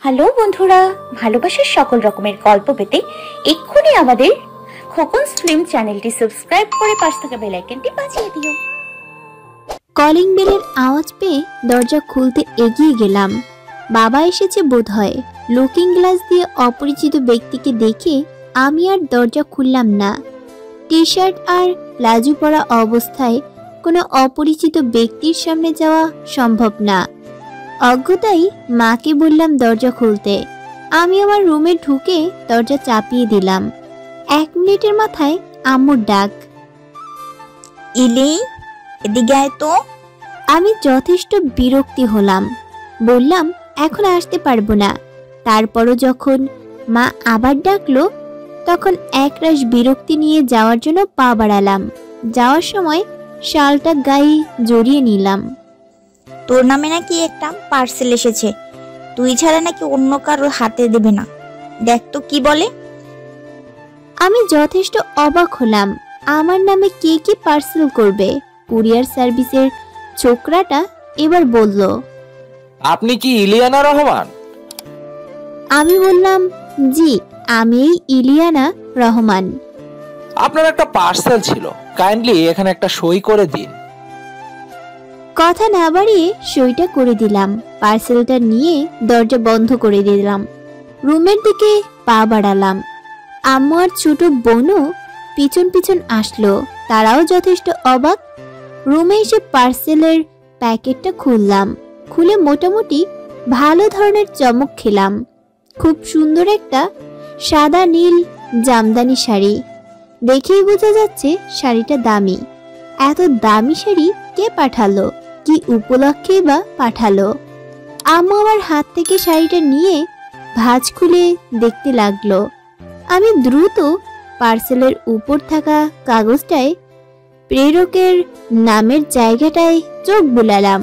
Hello বন্ধুরা, ভালোবাসার সকল রকমের গল্প পেতে এক্ষুনি আমাদের খোকনস ফিল্ম চ্যানেলটি সাবস্ক্রাইব করে পাশ থাকা বেল আইকনটি বাজিয়ে দিও। কলিং বেলের আওয়াজ পেয়ে দরজা খুলতে এগিয়ে গেলাম। বাবা এসেছে বোধহয়। লুকিং গ্লাস দিয়ে অপরিচিত ব্যক্তিকে দেখে আমি আর দরজা খুললাম না। টি শার্ট আর প্লাজো পরা অবস্থায় কোনো অপরিচিত ব্যক্তির সামনে যাওয়া সম্ভব না। অজ্ঞতাই মাকে বললাম দরজা খুলতে। আমি আমার রুমে ঢুকে দরজা চাপিয়ে দিলাম। 1 মিনিটের মাথায় আম্মুর ডাক, ইলি এদিকে আয় তো। আমি যথেষ্ট বিরক্তি হলাম, বললাম এখন আসতে পারবো না। তারপরও যখন মা আবার ডাকলো তখন একরাশ বিরক্তি নিয়ে যাওয়ার জন্য পা বাড়ালাম। যাওয়ার সময় শালটা গায়ে জড়িয়ে নিলাম। তোর নামে নাকি একটা পার্সেল এসেছে, তুই ছাড়া নাকি অন্য কারোর হাতে দেবে না। দেখ তো কি বলে। আমি যথেষ্ট অবাক হলাম। আমার নামে কে কি পার্সেল করবে? কুরিয়ার সার্ভিসের ছোকরাটা এবার বলল, আপনি কি ইলিয়ানা রহমান? আমি বললাম, জি আমি ইলিয়ানা রহমান। আপনার একটা পার্সেল ছিল, কাইন্ডলি এখানে একটা সই করে দিন। কথা না বাড়িয়ে সইটা করে দিলাম। পার্সেলটা নিয়ে দরজা বন্ধ করে দিলাম। রুমের দিকে পা বাড়ালাম। আম্মু আর ছোট বোনও পিছন পিছন আসলো। তারাও যথেষ্ট অবাক। রুমে এসে পার্সেলের প্যাকেটটা খুললাম। খুলে মোটামুটি ভালো ধরনের চমক খেলাম। খুব সুন্দর একটা সাদা নীল জামদানি শাড়ি। দেখেই বোঝা যাচ্ছে শাড়িটা দামি। এত দামি শাড়ি কে পাঠালো? কি উপলক্ষে বা পাঠালো? আম্মু আমার হাত থেকে শাড়িটা নিয়ে ভাঁজ খুলে দেখতে লাগলো। আমি দ্রুত পার্সেলের উপর থাকা কাগজটায় প্রেরকের নামের জায়গাটায় চোখ বুলালাম।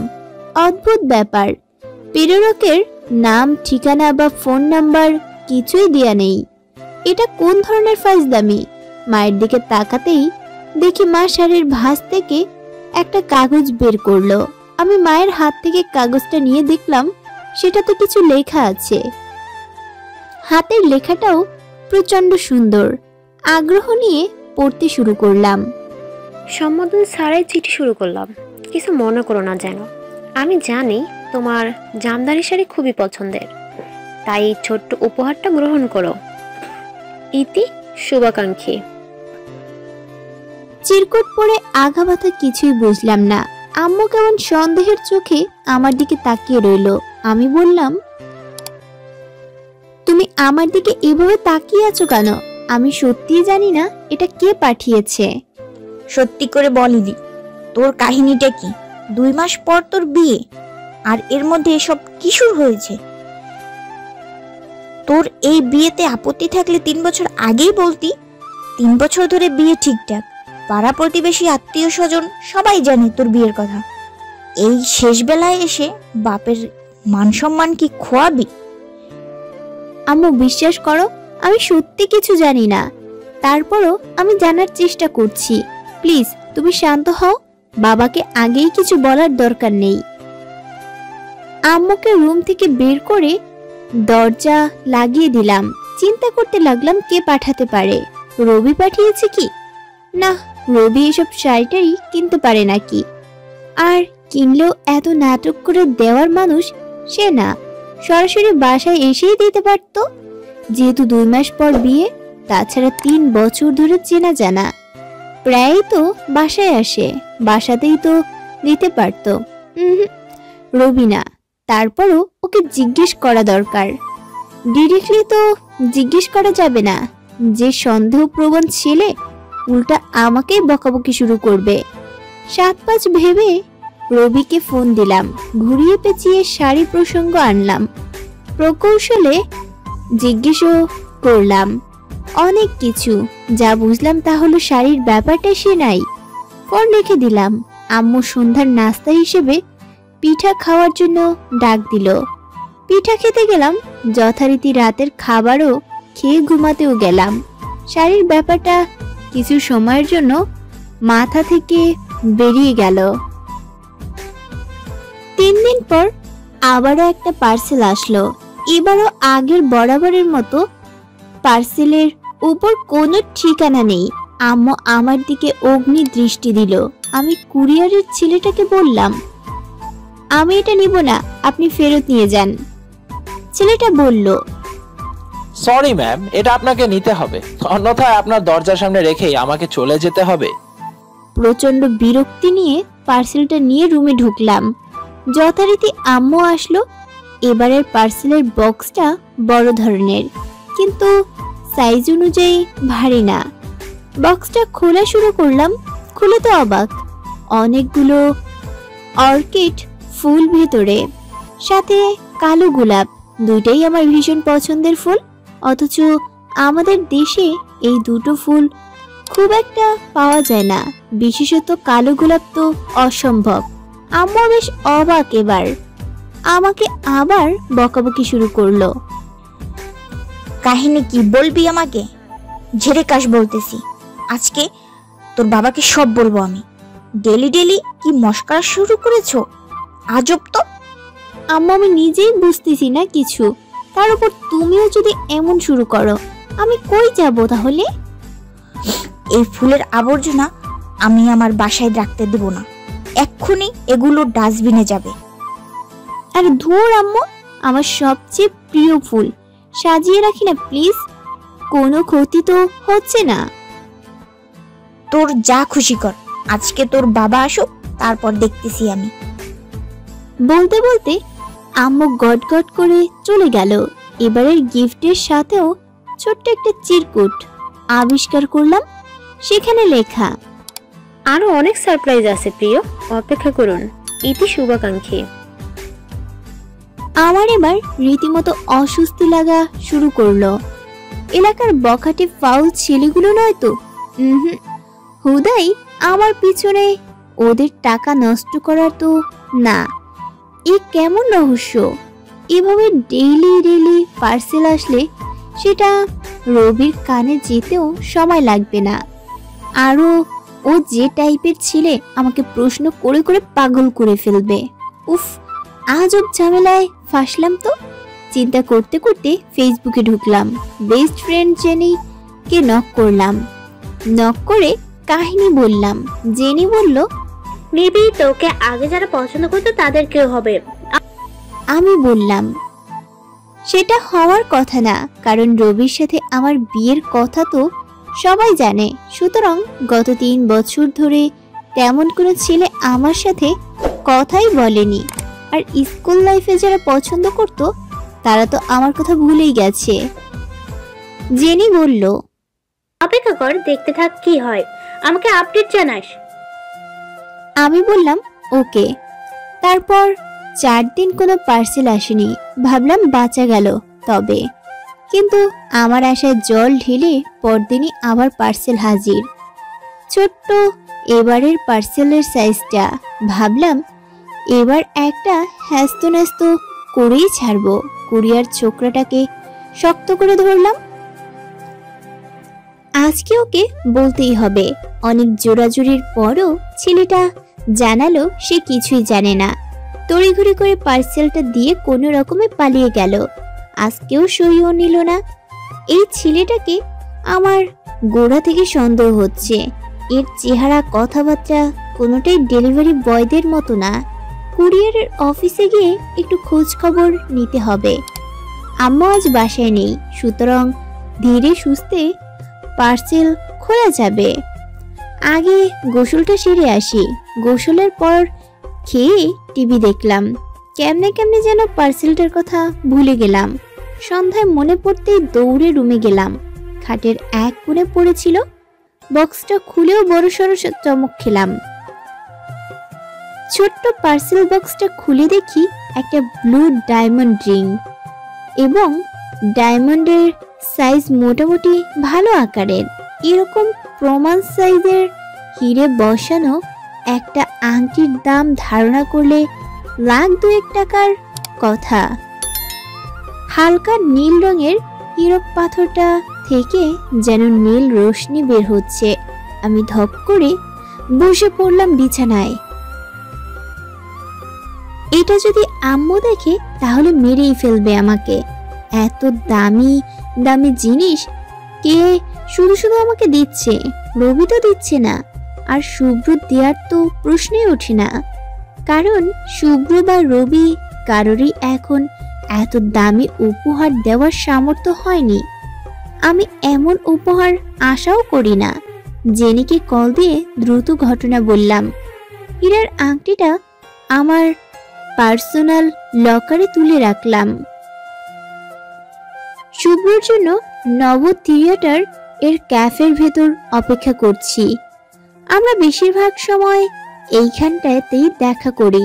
অদ্ভুত ব্যাপার, প্রেরকের নাম, ঠিকানা বা ফোন নাম্বার কিছুই দেয়া নেই। এটা কোন ধরনের ফাজলামি? মায়ের দিকে তাকাতেই দেখি মা শাড়ির ভাঁজ থেকে একটা কাগজ বের করলো। আমি মায়ের হাত থেকে কাগজটা নিয়ে দেখলাম সেটাতে কিছু লেখা আছে। হাতের লেখাটাও প্রচন্ড সুন্দর। আগ্রহ নিয়ে পড়তে শুরু করলাম। সম্বোধন ছাড়াই চিঠি শুরু করলাম। কিছু মনে করো না যেন। আমি জানি তোমার জামদানি শাড়ি খুবই পছন্দের, তাই এই ছোট্ট উপহারটা গ্রহণ করো। ইতি, শুভাকাঙ্ক্ষী। চিরকুট পরে আগা মাথা কিছুই বুঝলাম না। আম্মু কেমন সন্দেহের চোখে আমার দিকে তাকিয়ে রইল। আমি বললাম, তুমি আমার দিকে এভাবে তাকিয়ে আছো কেন? আমি সত্যিই জানি না এটা কে পাঠিয়েছে। সত্যি করে বলিলি, তোর কাহিনীটা কি? 2 মাস পর তোর বিয়ে, আর এর মধ্যে এসব কি শুরু হয়েছে? তোর এই বিয়েতে আপত্তি থাকলে 3 বছর আগেই বলতি। 3 বছর ধরে বিয়ে ঠিকঠাক, পাড়া প্রতিবেশী আত্মীয় স্বজন সবাই জানে তোর বিয়ের কথা। এই শেষ বেলায় এসে বাপের মান সম্মান কি খোয়াবি? আম্মু বিশ্বাস করো, আমি সত্যি কিছু জানি না। তারপরও আমি জানার চেষ্টা করছি। প্লিজ তুমি শান্ত হও। বাবাকে আগেই কিছু বলার দরকার নেই। আম্মুকে রুম থেকে বের করে দরজা লাগিয়ে দিলাম। চিন্তা করতে লাগলাম কে পাঠাতে পারে। রবি পাঠিয়েছে কি? না, রবি এসব শাড়িটাই কিনতে পারে নাকি? আর কিনলেও এত নাটক করে দেওয়ার মানুষ সে না। সরাসরি বাসায় এসেই দিতে পারতো, যেহেতু 2 মাস পর বিয়ে। তাছাড়া 3 বছর ধরে চেনা জানা, প্রায় তো বাসায় আসে, বাসাতেই তো দিতে পারতো। রবি না। তারপরও ওকে জিজ্ঞেস করা দরকার। ডিরেক্টলি তো জিজ্ঞেস করা যাবে না। যে সন্দেহপ্রবণ ছেলে উল্টা আমাকেই বকাবকি শুরু করবে। 7-5 ভেবে রবিকে ফোন দিলাম। ঘুরিয়ে পেঁচিয়ে শাড়ি প্রসঙ্গ আনলাম। প্রকৌশলে জিজ্ঞেসও করলাম অনেক কিছু। যা বুঝলাম তা হলো শাড়ির ব্যাপারটা সে নাই। ফোন রেখে দিলাম। আম্মু সন্ধ্যার নাস্তা হিসেবে পিঠা খাওয়ার জন্য ডাক দিল। পিঠা খেতে গেলাম। যথারীতি রাতের খাবারও খেয়ে ঘুমাতেও গেলাম। শাড়ির ব্যাপারটা কিছু সময়ের জন্য মাথা থেকে বেরিয়ে গেল। 3 দিন পর আবারও একটা পার্সেল আসলো। এবারও আগের বরাবরের মতো পার্সেলের উপর কোনো ঠিকানা নেই। আম্মু আমার দিকে অগ্নি দৃষ্টি দিল। আমি কুরিয়ারের ছেলেটাকে বললাম, আমি এটা নিব না, আপনি ফেরত নিয়ে যান। ছেলেটা বলল, সরি ম্যাম, এটা আপনাকে নিতে হবে, অন্যথায় আপনার দরজার সামনে রেখেই আমাকে চলে যেতে হবে। প্রচন্ড বিরক্তি নিয়ে পার্সেলটা নিয়ে রুমে ঢুকলাম। যথারীতি আম্মু আসলো। এবারের পার্সেলের বক্সটা বড় ধরনের, কিন্তু সাইজ অনুযায়ী ভারী না। বক্সটা খোলা শুরু করলাম, খুলে তো অবাক, অনেকগুলো অর্কিড ফুল ভেতরে, সাথে কালো গোলাপ। দুইটাই আমার ভীষণ পছন্দের ফুল, অথচ আমাদের দেশে এই দুটো ফুল খুব একটা পাওয়া যায় না, বিশেষত কালো গোলাপ তো অসম্ভব। আম্মু বেশ অবাক। এবার আমাকে আবার বকাবকি শুরু করলো। কাহিনী কি বলবি আমাকে? ঝেড়ে কাশ বলতেছি, আজকে তোর বাবাকে সব বলবো আমি। ডেলি ডেলি কি মস্করা শুরু করেছো? আজব তো। আম্মু, আমি নিজেই বুঝতেছি না কিছু, তার উপর তুমিও যদি এমন শুরু করো, আমি কই যাব তাহলে? এই ফুলের আবর্জনা আমি আমার বাসায় রাখতে দেব না, এক্ষুনি এগুলো ডাস্টবিনে যাবে। আর ধুর আম্মু, আমার সবচেয়ে প্রিয় ফুল, সাজিয়ে রাখি না প্লিজ, কোনো ক্ষতি তো হচ্ছে না। তোর যা খুশি কর, আজকে তোর বাবা আসুক, তারপর দেখতেছি আমি। বলতে বলতে আম্মু গটগট করে চলে গেল। এবারের গিফটের সাথেও ছোট্ট একটা চিরকুট আবিষ্কার করলাম, সেখানে লেখা, আরো অনেক সারপ্রাইজ আছে প্রিয়, অপেক্ষা করুন, ইতি শুভাকাঙ্ক্ষী। আমার এবার রীতিমতো অস্বস্তি লাগা শুরু করলো। এলাকার বখাটে ফাউল ছেলেগুলো নয় তো, হুদাই আমার পিছনে ওদের টাকা নষ্ট করার তো না। এ কেমন রহস্য? এভাবে ডেইলি ডেইলি পার্সেল আসলে সেটা রবির কানে যেতেও সময় লাগবে না। আরও ও যে টাইপের ছেলে আমাকে প্রশ্ন করে করে পাগল করে ফেলবে। উফ, আজব ঝামেলায় ফাঁসলাম তো। চিন্তা করতে করতে ফেসবুকে ঢুকলাম, বেস্ট ফ্রেন্ড জেনিকে নক করলাম। নক করে কাহিনী বললাম। জেনি বলল, মেবি তোকে আগে যারা পছন্দ করতো তাদের কেউ হবে। আমি বললাম, সেটা হওয়ার কথা না, কারণ রবির সাথে আমার বিয়ের কথা তো সবাই জানে। সুতরাং গত 3 বছর ধরে তেমন কোনো ছেলে আমার সাথে কথাই বলেনি। আর স্কুল লাইফে যারা পছন্দ করত তারা তো আমার কথা ভুলেই গেছে। জেনি বলল, অপেক্ষা কর, দেখতে থাক কি হয়, আমাকে আপডেট জানাস। আমি বললাম ওকে। তারপর 4 দিন কোনো পার্সেল আসেনি, ভাবলাম বাঁচা গেল তবে। কিন্তু আমার আশায় জল ঢেলে পরদিনই আবার পার্সেল হাজির। ছোট্ট এবারের পার্সেলের সাইজটা, ভাবলাম এবার একটা হ্যাস্ত ন্যাস্ত করেই ছাড়বো। কুরিয়ার ছোকরাটাকে শক্ত করে ধরলাম। আজকে ওকে বলতেই হবে। অনেক জোরাজুরির পরও ছেলেটা জানালো সে কিছুই জানে না। তড়িঘড়ি করে পার্সেলটা দিয়ে কোনো রকমে পালিয়ে গেল। আজকেও সইও নিল না। এই ছেলেটাকে আমার গোড়া থেকে সন্দেহ হচ্ছে। এর চেহারা, কথাবার্তা কোনোটাই ডেলিভারি বয়দের মতো না। কুরিয়ারের অফিসে গিয়ে একটু খোঁজ খবর নিতে হবে। আম্মু আজ বাসায় নেই, সুতরাং ধীরে সুস্থে পার্সেল খোলা যাবে। আগে গোসলটা সেরে আসি। গোসলের পর খেয়ে টিভি দেখলাম। কেমনে কেমনে যেন পার্সেলটার কথা ভুলে গেলাম। সন্ধ্যায় মনে পড়তেই দৌড়ে রুমে গেলাম। খাটের এক কোণে পড়েছিল। বক্সটা খুলেও বড়সড় চমক খেলাম। ছোট্ট পার্সেল বক্সটা খুলে দেখি একটা ব্লু ডায়মন্ড রিং, এবং ডায়মন্ডের সাইজ মোটামুটি ভালো আকারের। এরকম প্রমাণ সাইজের হিরে বসানো একটা আংটির দাম ধারণা করলে লাখ 2 টাকার কথা। হালকা নীল রঙের হীরক পাথরটা থেকে যেন নীল রোশনি বের হচ্ছে। আমি ধপ করে বসে পড়লাম বিছানায়। এটা যদি আম্মু দেখে তাহলে মেরেই ফেলবে আমাকে। এত দামি দামি জিনিস কে শুধু শুধু আমাকে দিচ্ছে? রবি তো দিচ্ছে না, আর শুভ্র দেওয়ার তো প্রশ্নই ওঠে না, কারণ শুভ্র বা রবি কারোরই এখন এত দামি উপহার দেওয়ার সামর্থ্য হয়নি। আমি এমন উপহার আশাও করি না। জেনিকে কল দিয়ে দ্রুত ঘটনা বললাম। হীরার আংটিটা আমার পার্সোনাল লকারে তুলে রাখলাম। শুভ্রর জন্য নব থিয়েটার এর ক্যাফের ভেতর অপেক্ষা করছি। আমরা বেশিরভাগ সময় এইখানটাতেই দেখা করি।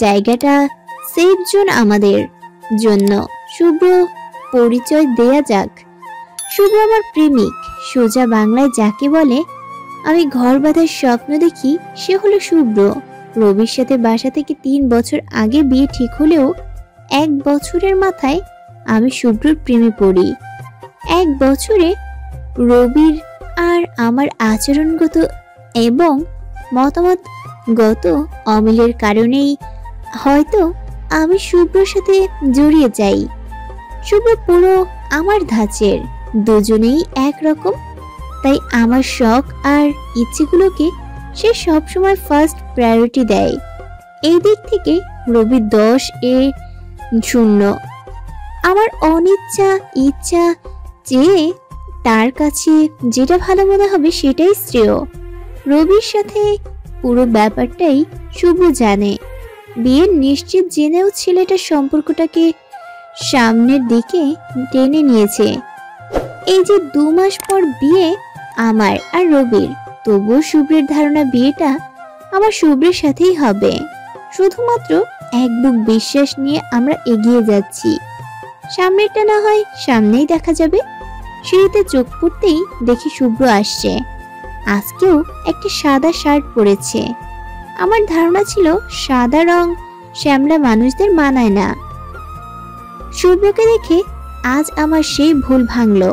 জায়গাটা সেফ জোন আমাদের জন্য। শুভ্র পরিচয় দেয়া যাক। শুভ্র আমার প্রেমিক, সোজা বাংলায় যাকে বলে। আমি ঘর বাঁধার স্বপ্ন দেখি, সে হলো শুভ্র। রবির সাথে বাসা থেকে 3 বছর আগে বিয়ে ঠিক হলেও 1 বছরের মাথায় আমি শুভ্রর প্রেমে পড়ি। 1 বছরে রবির আর আমার আচরণগত এবং মতামতগত অমিলের কারণেই হয়তো আমি শুভ্রর সাথে জড়িয়ে যাই। শুভ্র পুরো আমার ধাঁচের, দুজনেই একরকম। তাই আমার শখ আর ইচ্ছেগুলোকে সে সবসময় ফার্স্ট প্রায়োরিটি দেয়। এই দিক থেকে রবি 10-এ 0। আমার অনিচ্ছা ইচ্ছা চেয়ে তার কাছে যেটা ভালো মনে হবে সেটাই শ্রেয়। রবির সাথে পুরো ব্যাপারটাই শুভ্র জানে। বিয়ের নিশ্চিত জেনেও ছেলেটার সম্পর্কটাকে সামনের দিকে টেনে নিয়েছে। এই যে 2 মাস পর বিয়ে আমার আর রবির, তবুও শুভ্রের ধারণা বিয়েটা আমার শুভ্রের সাথেই হবে। শুধুমাত্র এক বুক বিশ্বাস নিয়ে আমরা এগিয়ে যাচ্ছি। সামনেরটা না হয় সামনেই দেখা যাবে। সিঁড়িতে চোখ পড়তেই দেখি শুভ্র আসছে। আজকেও একটা সাদা শার্ট পরেছে। আমার ধারণা ছিল সাদা রং শ্যামলা মানুষদের মানায় না। শুভ্রকে দেখে আজ আমার সেই ভুল ভাঙলো।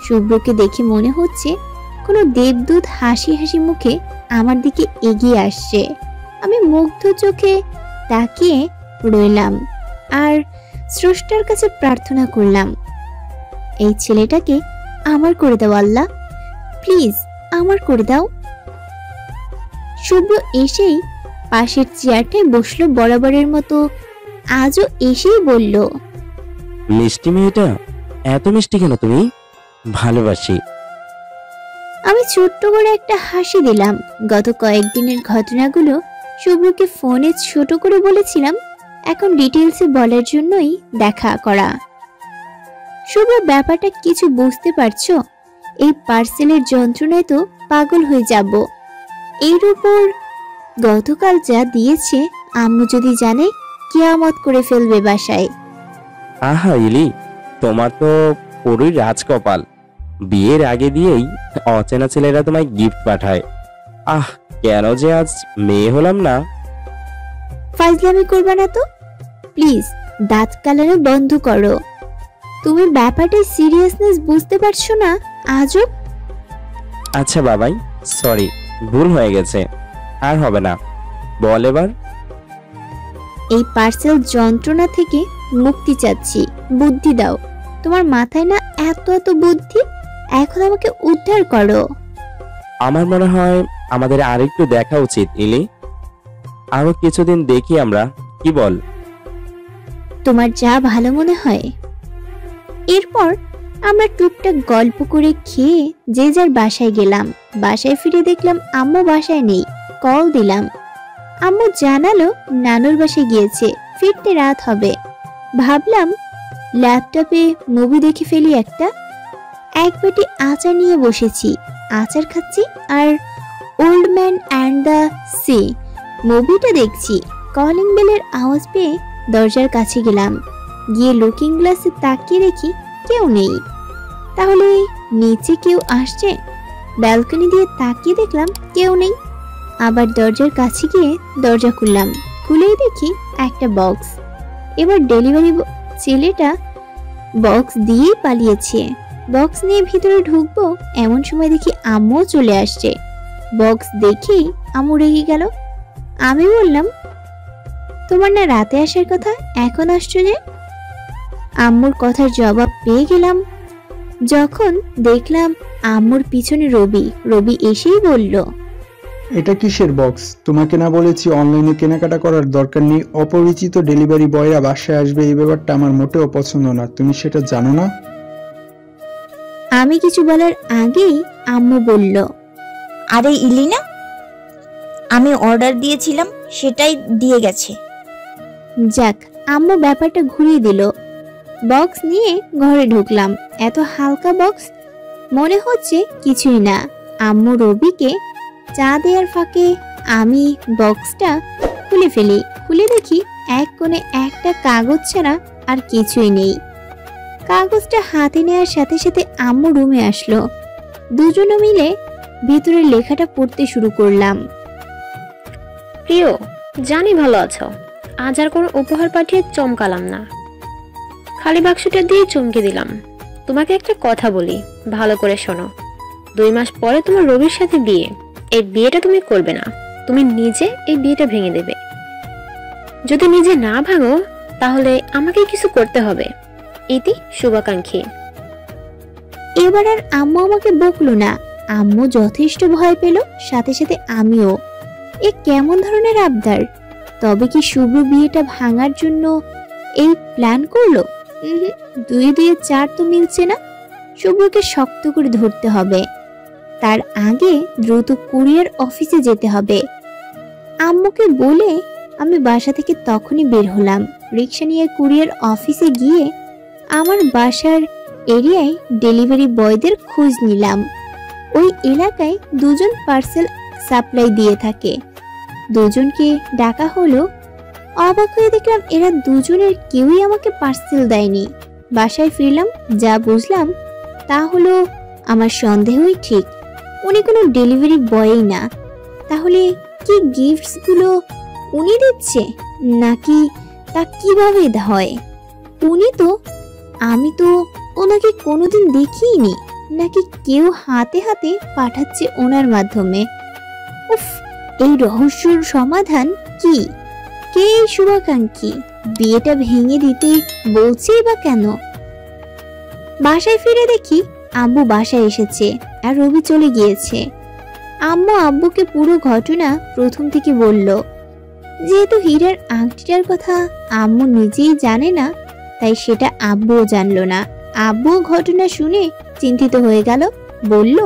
শুভ্রকে দেখে মনে হচ্ছে কোনো দেবদূত হাসি হাসি মুখে আমার দিকে এগিয়ে আসছে। আমি মুগ্ধ চোখে তাকিয়ে রইলাম আর স্রষ্টার কাছে প্রার্থনা করলাম, এই ছেলেটাকে আমার করে দাও আল্লাহ, প্লিজ আমার করে দাও। শুভ্র এসেই পাশের চেয়ারটায় বসলো বরাবরের মতো। আজও এসেই বলল, মিষ্টি মেয়েটা, এত মিষ্টি কেন তুমি? ভালোবাসি। আমি ছোট্ট করে একটা হাসি দিলাম। গত কয়েকদিনের ঘটনাগুলো শুভ্রকে ফোনে ছোট করে বলেছিলাম, এখন ডিটেলসে বলার জন্যই দেখা করা। শুভ্র ব্যাপারটা কিছু বুঝতে পারছো? এই পার্সেলের যন্ত্রণায় তো পাগল হয়ে যাব। এর উপর গতকাল যা দিয়েছে, আম্মু যদি জানে কিয়ামত করে ফেলবে বাসায়। আহা ইলি, তোমার তো পুরোই রাজকপাল। বিয়ের আগে দিয়েই অচেনা ছেলেরা তোমায় গিফট পাঠায়। আহ, কেন যে আজ মেয়ে হলাম না। ফাজলামি করবে না তো প্লিজ। দাঁত কালানো বন্ধ করো। তুমি ব্যাপারটার সিরিয়াসনেস বুঝতে পারছো না আজও? আচ্ছা বাবাই, সরি, ভুল হয়ে গেছে, আর হবে না। বল এবার। এই পার্সেল যন্ত্রণা থেকে মুক্তি চাচ্ছি, বুদ্ধি দাও। তোমার মাথায় না এত এত বুদ্ধি, এখন আমাকে উদ্ধার করো। আমার মনে হয় আমাদের আরেকটু দেখা উচিত ইলি। আরো কিছুদিন দেখি আমরা, কি বল? তোমার যা ভালো মনে হয়। এরপর আমরা টুকটাক গল্প করে খেয়ে যে যার বাসায় গেলাম। বাসায় ফিরে দেখলাম আম্মু বাসায় নেই। কল দিলাম, আম্মু জানালো নানুর বাসায় গিয়েছে, ফিরতে রাত হবে। ভাবলাম ল্যাপটপে মুভি দেখে ফেলি একটা। এক পেটি আচার নিয়ে বসেছি, আচার খাচ্ছি আর Old Man and the Sea মুভিটা দেখছি। কলিং বেলের আওয়াজ পেয়ে দরজার কাছে গেলাম। গিয়ে লুকিং গ্লাসে তাকিয়ে দেখি কেউ নেই। তাহলে নিচে কেউ আসছে? ব্যালকনি দিয়ে তাকিয়ে দেখলাম কেউ নেই। আবার দরজার কাছে গিয়ে দরজা খুললাম। খুলেই দেখি একটা বক্স। এবার ডেলিভারি ছেলেটা বক্স দিয়েই পালিয়েছে। বক্স নিয়ে ভিতরে ঢুকবো এমন সময় দেখি আম্মুও চলে আসছে। বক্স দেখেই আম্মু রেগে গেল। আমি বললাম, তোমার না রাতে আসার কথা, এখন আসছো যে? আম্মুর কথার জবাব পেয়ে গেলাম যখন দেখলাম আম্মুর পিছনে রবি এসেই বলল, এটা কিসের বক্স? তোমাকে না বলেছি অনলাইনে কেনাকাটা করার দরকার নেই? অপরিচিত ডেলিভারি বয়রা বাসায় আসবে, এই ব্যাপারটা আমার মোটেও পছন্দ না। তুমি সেটা জানো না? আমি কিছু বলার আগেই আম্মু বলল, আরে ইলিনা, আমি অর্ডার দিয়েছিলাম, সেটাই দিয়ে গেছে। যাক, আম্মু ব্যাপারটা ঘুরিয়ে দিল। বক্স নিয়ে ঘরে ঢুকলাম। এত হালকা বক্স, মনে হচ্ছে কিছুই না। আম্মু রবিকে চা দেওয়ার ফাঁকে আমি বক্সটা খুলে ফেলি। খুলে দেখি এক কোণে একটা কাগজ ছাড়া আর কিছুই নেই। কাগজটা হাতে নেওয়ার সাথে সাথে আম্মু রুমে আসলো। দুজনে মিলে ভেতরের লেখাটা পড়তে শুরু করলাম। প্রিয়, জানি ভালো আছো। আজ আর কোনো উপহার পাঠিয়ে চমকালাম না, খালি বাক্সটা দিয়ে চমকে দিলাম। তোমাকে একটা কথা বলি, ভালো করে শোনো। 2 মাস পরে তোমার রবির সাথে বিয়ে। এই বিয়েটা তুমি করবে না, তুমি নিজে এই বিয়েটা ভেঙে দেবে। যদি নিজে না ভাঙো তাহলে আমাকে কিছু করতে হবে। ইতি শুভাকাঙ্ক্ষী। এবার আর আম্মু আমাকে বকলো না। আম্মু যথেষ্ট ভয় পেল, সাথে সাথে আমিও। এ কেমন ধরনের আবদার? তবে কি শুভ বিয়েটা ভাঙার জন্য এই প্ল্যান করলো? 2 2 4 তো মিলছে না। শুভকে শক্ত করে ধরতে হবে। তার আগে দ্রুত কুরিয়ার অফিসে যেতে হবে। আম্মুকে বলে আমি বাসা থেকে তখনই বের হলাম। রিক্সা নিয়ে কুরিয়ার অফিসে গিয়ে আমার বাসার এরিয়ায় ডেলিভারি বয়দের খোঁজ নিলাম। ওই এলাকায় 2 জন পার্সেল সাপ্লাই দিয়ে থাকে। 2 জনকে ডাকা হলো। অবাক হয়ে দেখলাম এরা 2 জনের কেউই আমাকে পার্সেল দেয়নি। বাসায় ফিরলাম, যা বুঝলাম তা হলো আমার সন্দেহই ঠিক। উনি কোনো ডেলিভারি বয়ই না। তাহলে কি গিফটসগুলো উনি দিচ্ছে, নাকি তা কিভাবে হয়? উনি তো, আমি তো ওনাকে কোনোদিন দেখিনি। নাকি কেউ হাতে হাতে পাঠাচ্ছে ওনার মাধ্যমে? উফ, এই রহস্যর সমাধান কি? কে এই শুভাকাঙ্ক্ষী? বিয়েটা ভেঙে দিতে বলছেই বা কেন? বাসায় ফিরে দেখি আব্বু বাসায় এসেছে আর রবি চলে গিয়েছে। আম্মু আব্বুকে পুরো ঘটনা প্রথম থেকে বলল। যেহেতু হীরার আংটিটার কথা আম্মু নিজেই জানে না, তাই সেটা আব্বুও জানলো না। আব্বু ঘটনা শুনে চিন্তিত হয়ে গেল, বলল,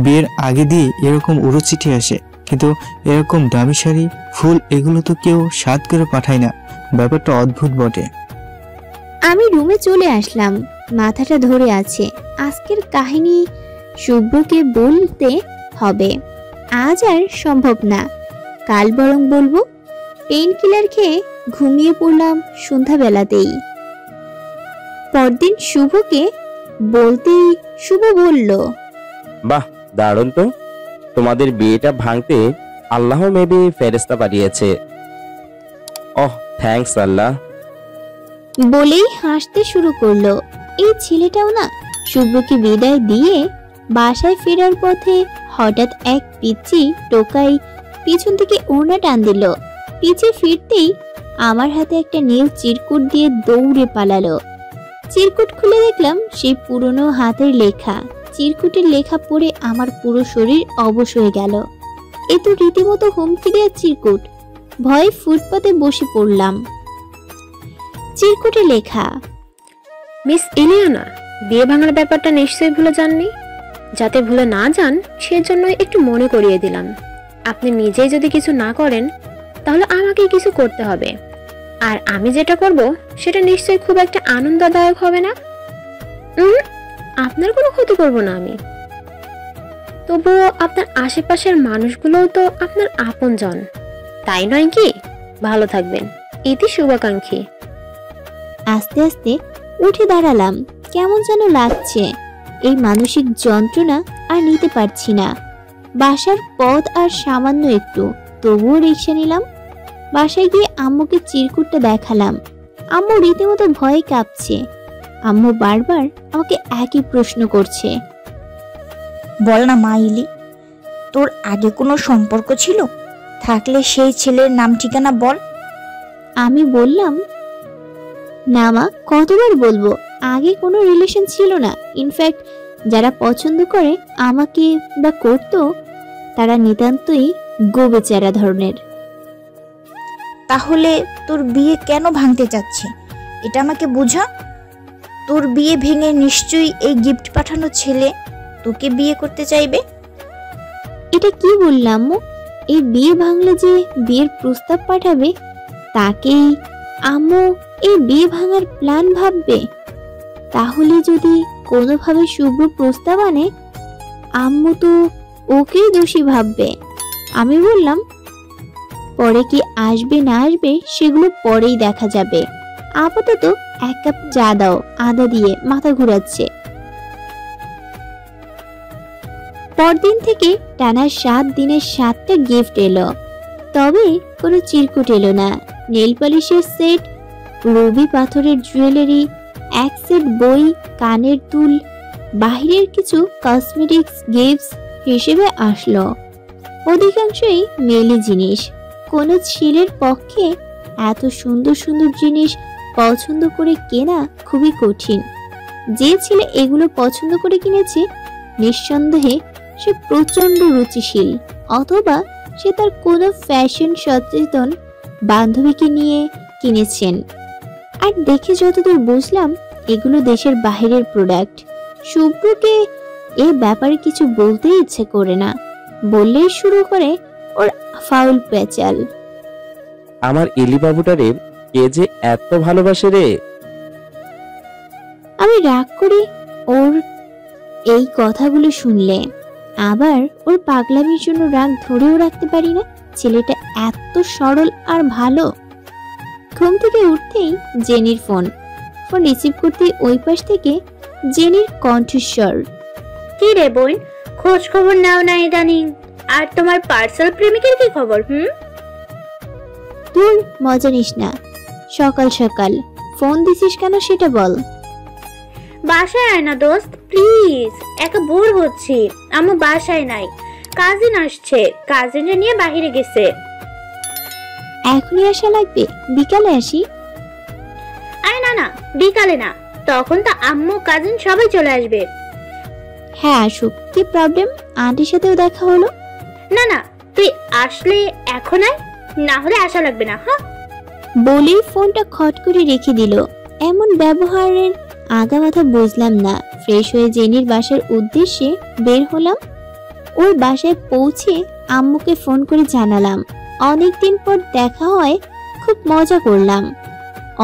বিয়ের আগে দিয়ে এরকম উড়ো চিঠি আসে, কিন্তু এরকম দামি শাড়ি, ফুল এগুলো তো কেউ সাত করে পাঠায় না। ব্যাপারটা অদ্ভুত বটে। আমি রুমে চলে আসলাম। মাথাটা ধরে আছে। আজকের কাহিনী শুভ্রকে বলতে হবে। আজ আর সম্ভব না, কাল বরং বলবো। পেইন কিলার খেয়ে ঘুমিয়ে পড়লাম সন্ধ্যাবেলাতেই। পরদিন শুভকে বলতেই শুভ বলল, বাহ, দারুণ তো। তোমাদের বিয়েটা ভাঙতে আল্লাহ মেবি ফেরেশতা পাঠিয়েছে। ওহ, থ্যাঙ্কস আল্লাহ। বলেই হাসতে শুরু করলো। এই ছেলেটাও না শুভ্রকে বিদায় দিয়ে বাসায় ফেরার পথে হঠাৎ এক পিচ্চি টোকাই পিছন থেকে ওড়না টান দিল। পিছে ফিরতেই আমার হাতে একটা নীল চিরকুট দিয়ে দৌড়ে পালালো। চিরকুট খুলে দেখলাম সেই পুরনো হাতের লেখা। চিরকুটের লেখা পড়ে আমার পুরো শরীর অবশ হয়ে গেল। এ তো রীতিমতো হুমকি দেওয়ার চিরকুট। ভয়ে ফুটপাতে বসে পড়লাম। চিরকুটে লেখা, মিস ইলিয়ানা, বিয়ে ভাঙার ব্যাপারটা নিশ্চয়ই ভুলে যাননি। যাতে ভুলে না যান সেজন্য একটু মনে করিয়ে দিলাম। আপনি নিজেই যদি কিছু না করেন তাহলে আমাকে কিছু করতে হবে। আর আমি যেটা করব সেটা নিশ্চয়ই খুব একটা আনন্দদায়ক হবে না। আপনার কোনো ক্ষতি করব না আমি। তবুও আপনার আশেপাশের মানুষগুলোও তো আপনার আপনজন, তাই নয় কি? ভালো থাকবেন, ইতি শুভাকাঙ্ক্ষী। আস্তে আস্তে উঠে দাঁড়ালাম। কেমন যেন লাগছে। এই মানসিক যন্ত্রণা আর নিতে পারছি না। বাসার পথ আর সামান্য একটু, তবুও রিক্সা নিলাম। বাসায় গিয়ে আম্মুকে চিরকুটটা দেখালাম। আম্মু রীতিমতো ভয়ে কাঁপছে। আম্মু বারবার আমাকে একই প্রশ্ন করছে, বল না মা ইলি, তোর আগে কোনো সম্পর্ক ছিল? থাকলে সেই ছেলের নাম ঠিকানা বল। আমি বললাম, না মা, কতবার বলবো, আগে কোনো রিলেশন ছিল না। ইনফ্যাক্ট যারা পছন্দ করে আমাকে বা করতো তারা নিতান্তই গোবেচারা ধরনের। তাহলে তোর বিয়ে কেন ভাঙতে চাচ্ছে এটা আমাকে বোঝা। তোর বিয়ে ভেঙে নিশ্চয়ই এই গিফট পাঠানো ছেলে তোকে বিয়ে করতে চাইবে। এটা কি বললাম? এই বিয়ে ভাঙলে যে বিয়ের প্রস্তাব পাঠাবে তাকেই আম্মু এই বিয়ে ভাঙার প্ল্যান ভাববে। তাহলে যদি কোনোভাবে শুভ্র প্রস্তাব আনে আম্মু তো ওকেই দোষী ভাববে। আমি বললাম পরে কি আসবে না আসবে সেগুলো পরেই দেখা যাবে, আপাতত 1 কাপ চা দাও, আদা দিয়ে মাথা ঘুরাচ্ছে। পরদিন থেকে টানা 7 দিনের 7টা গিফট এলো, তবে কোনো চিরকুট এলো না। নেল পলিশের সেট, রবি পাথরের জুয়েলারি, 1 সেট বই, কানের দুল, বাহিরের কিছু কসমেটিক্স গিফটস হিসেবে আসলো। অধিকাংশই মেলি জিনিস। কোনো ছেলের পক্ষে এত সুন্দর সুন্দর জিনিস পছন্দ করে কেনা খুবই কঠিন। যে ছেলে এগুলো পছন্দ করে কিনেছে নিঃসন্দেহে সে প্রচন্ড রুচিশীল, অথবা সে তার কোনো ফ্যাশন সচেতন বান্ধবীকে নিয়ে কিনেছেন। আর দেখে যতদূর বুঝলাম এগুলো দেশের বাইরের প্রোডাক্ট। শুভ্রকে এ ব্যাপারে কিছু বলতেই ইচ্ছে করে না, বললেই শুরু করে ওর ফাউল পেঁচাল। আমার ইলি বাবুটারে কে যে এত ভালোবাসে রে। আমি রাগ করি ওর এই কথাগুলো শুনলে, আবার ওর পাগলামির জন্য রাগ ধরেও রাখতে পারি না। ছেলেটা এত সরল আর ভালো। ঘুম থেকে উঠতেই জেনির ফোন রিসিভ করতে ওই পাশ থেকে জেনির কণ্ঠস্বর। কি রে বোন, খোঁজ খবর নাও না ইদানিং। আর তোমার পার্সেল প্রেমিকের কি খবর? তুই মজা নিস না, সকাল সকাল ফোন দিছিস কেন সেটা বল। বাসায় আয় না দোস্ত প্লিজ, একা বোর হচ্ছি। আম্মু বাসায় নাই, কাজিন আসছে, কাজিনটা নিয়ে বাইরে গেছে। এখনই আসা লাগবে? বিকালে আসি। আরে না না, বিকালে না, তখন তো আম্মু কাজিন সবাই চলে আসবে। হ্যাঁ আসুক, কি প্রবলেম? আন্টির সাথেও দেখা হলো। না না, তুই আসলে এখন আয়, না হলে আসা লাগবে না। হ্যাঁ বলেই ফোনটা খট করে রেখে দিল। এমন ব্যবহারের আগা মাথা বুঝলাম না। ফ্রেশ হয়ে জেনির বাসার উদ্দেশ্যে বের হলাম। ওর বাসায় পৌঁছে আম্মুকে ফোন করে জানালাম অনেকদিন পর দেখা হয়, খুব মজা করলাম।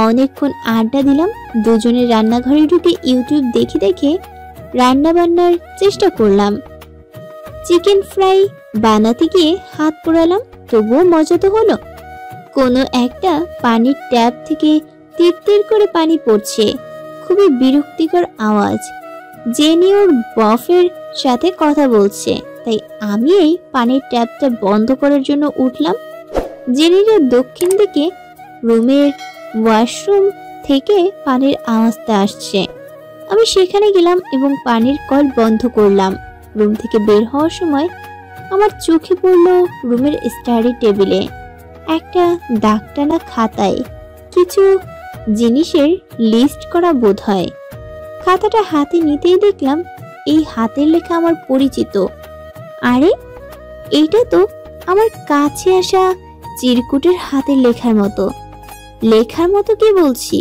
অনেকক্ষণ আড্ডা দিলাম। দুজনে রান্নাঘরে ঢুকে ইউটিউব দেখে দেখে রান্না বান্নার চেষ্টা করলাম। চিকেন ফ্রাই বানাতে গিয়ে হাত পোড়ালাম, তবুও মজা তো হলো। কোনো একটা পানির ট্যাপ থেকে তীর তীর করে পানি পড়ছে, খুবই বিরক্তিকর আওয়াজ। জেনি ওর বফের সাথে কথা বলছে, তাই আমি এই পানির ট্যাপটা বন্ধ করার জন্য উঠলাম। জেনির দক্ষিণ দিকে রুমের ওয়াশরুম থেকে পানির আওয়াজটা আসছে। আমি সেখানে গেলাম এবং পানির কল বন্ধ করলাম। রুম থেকে বের হওয়ার সময় আমার চোখে পড়ল রুমের স্টাডি টেবিলে একটা দাগটানা খাতায় কিছু জিনিসের লিস্ট করা বোধ হয়। খাতাটা হাতে নিতেই দেখলাম এই হাতের লেখা আমার পরিচিত। আরে এইটা তো আমার কাছে আসা চিরকুটের হাতের লেখার মতো। লেখার মতো কি বলছি,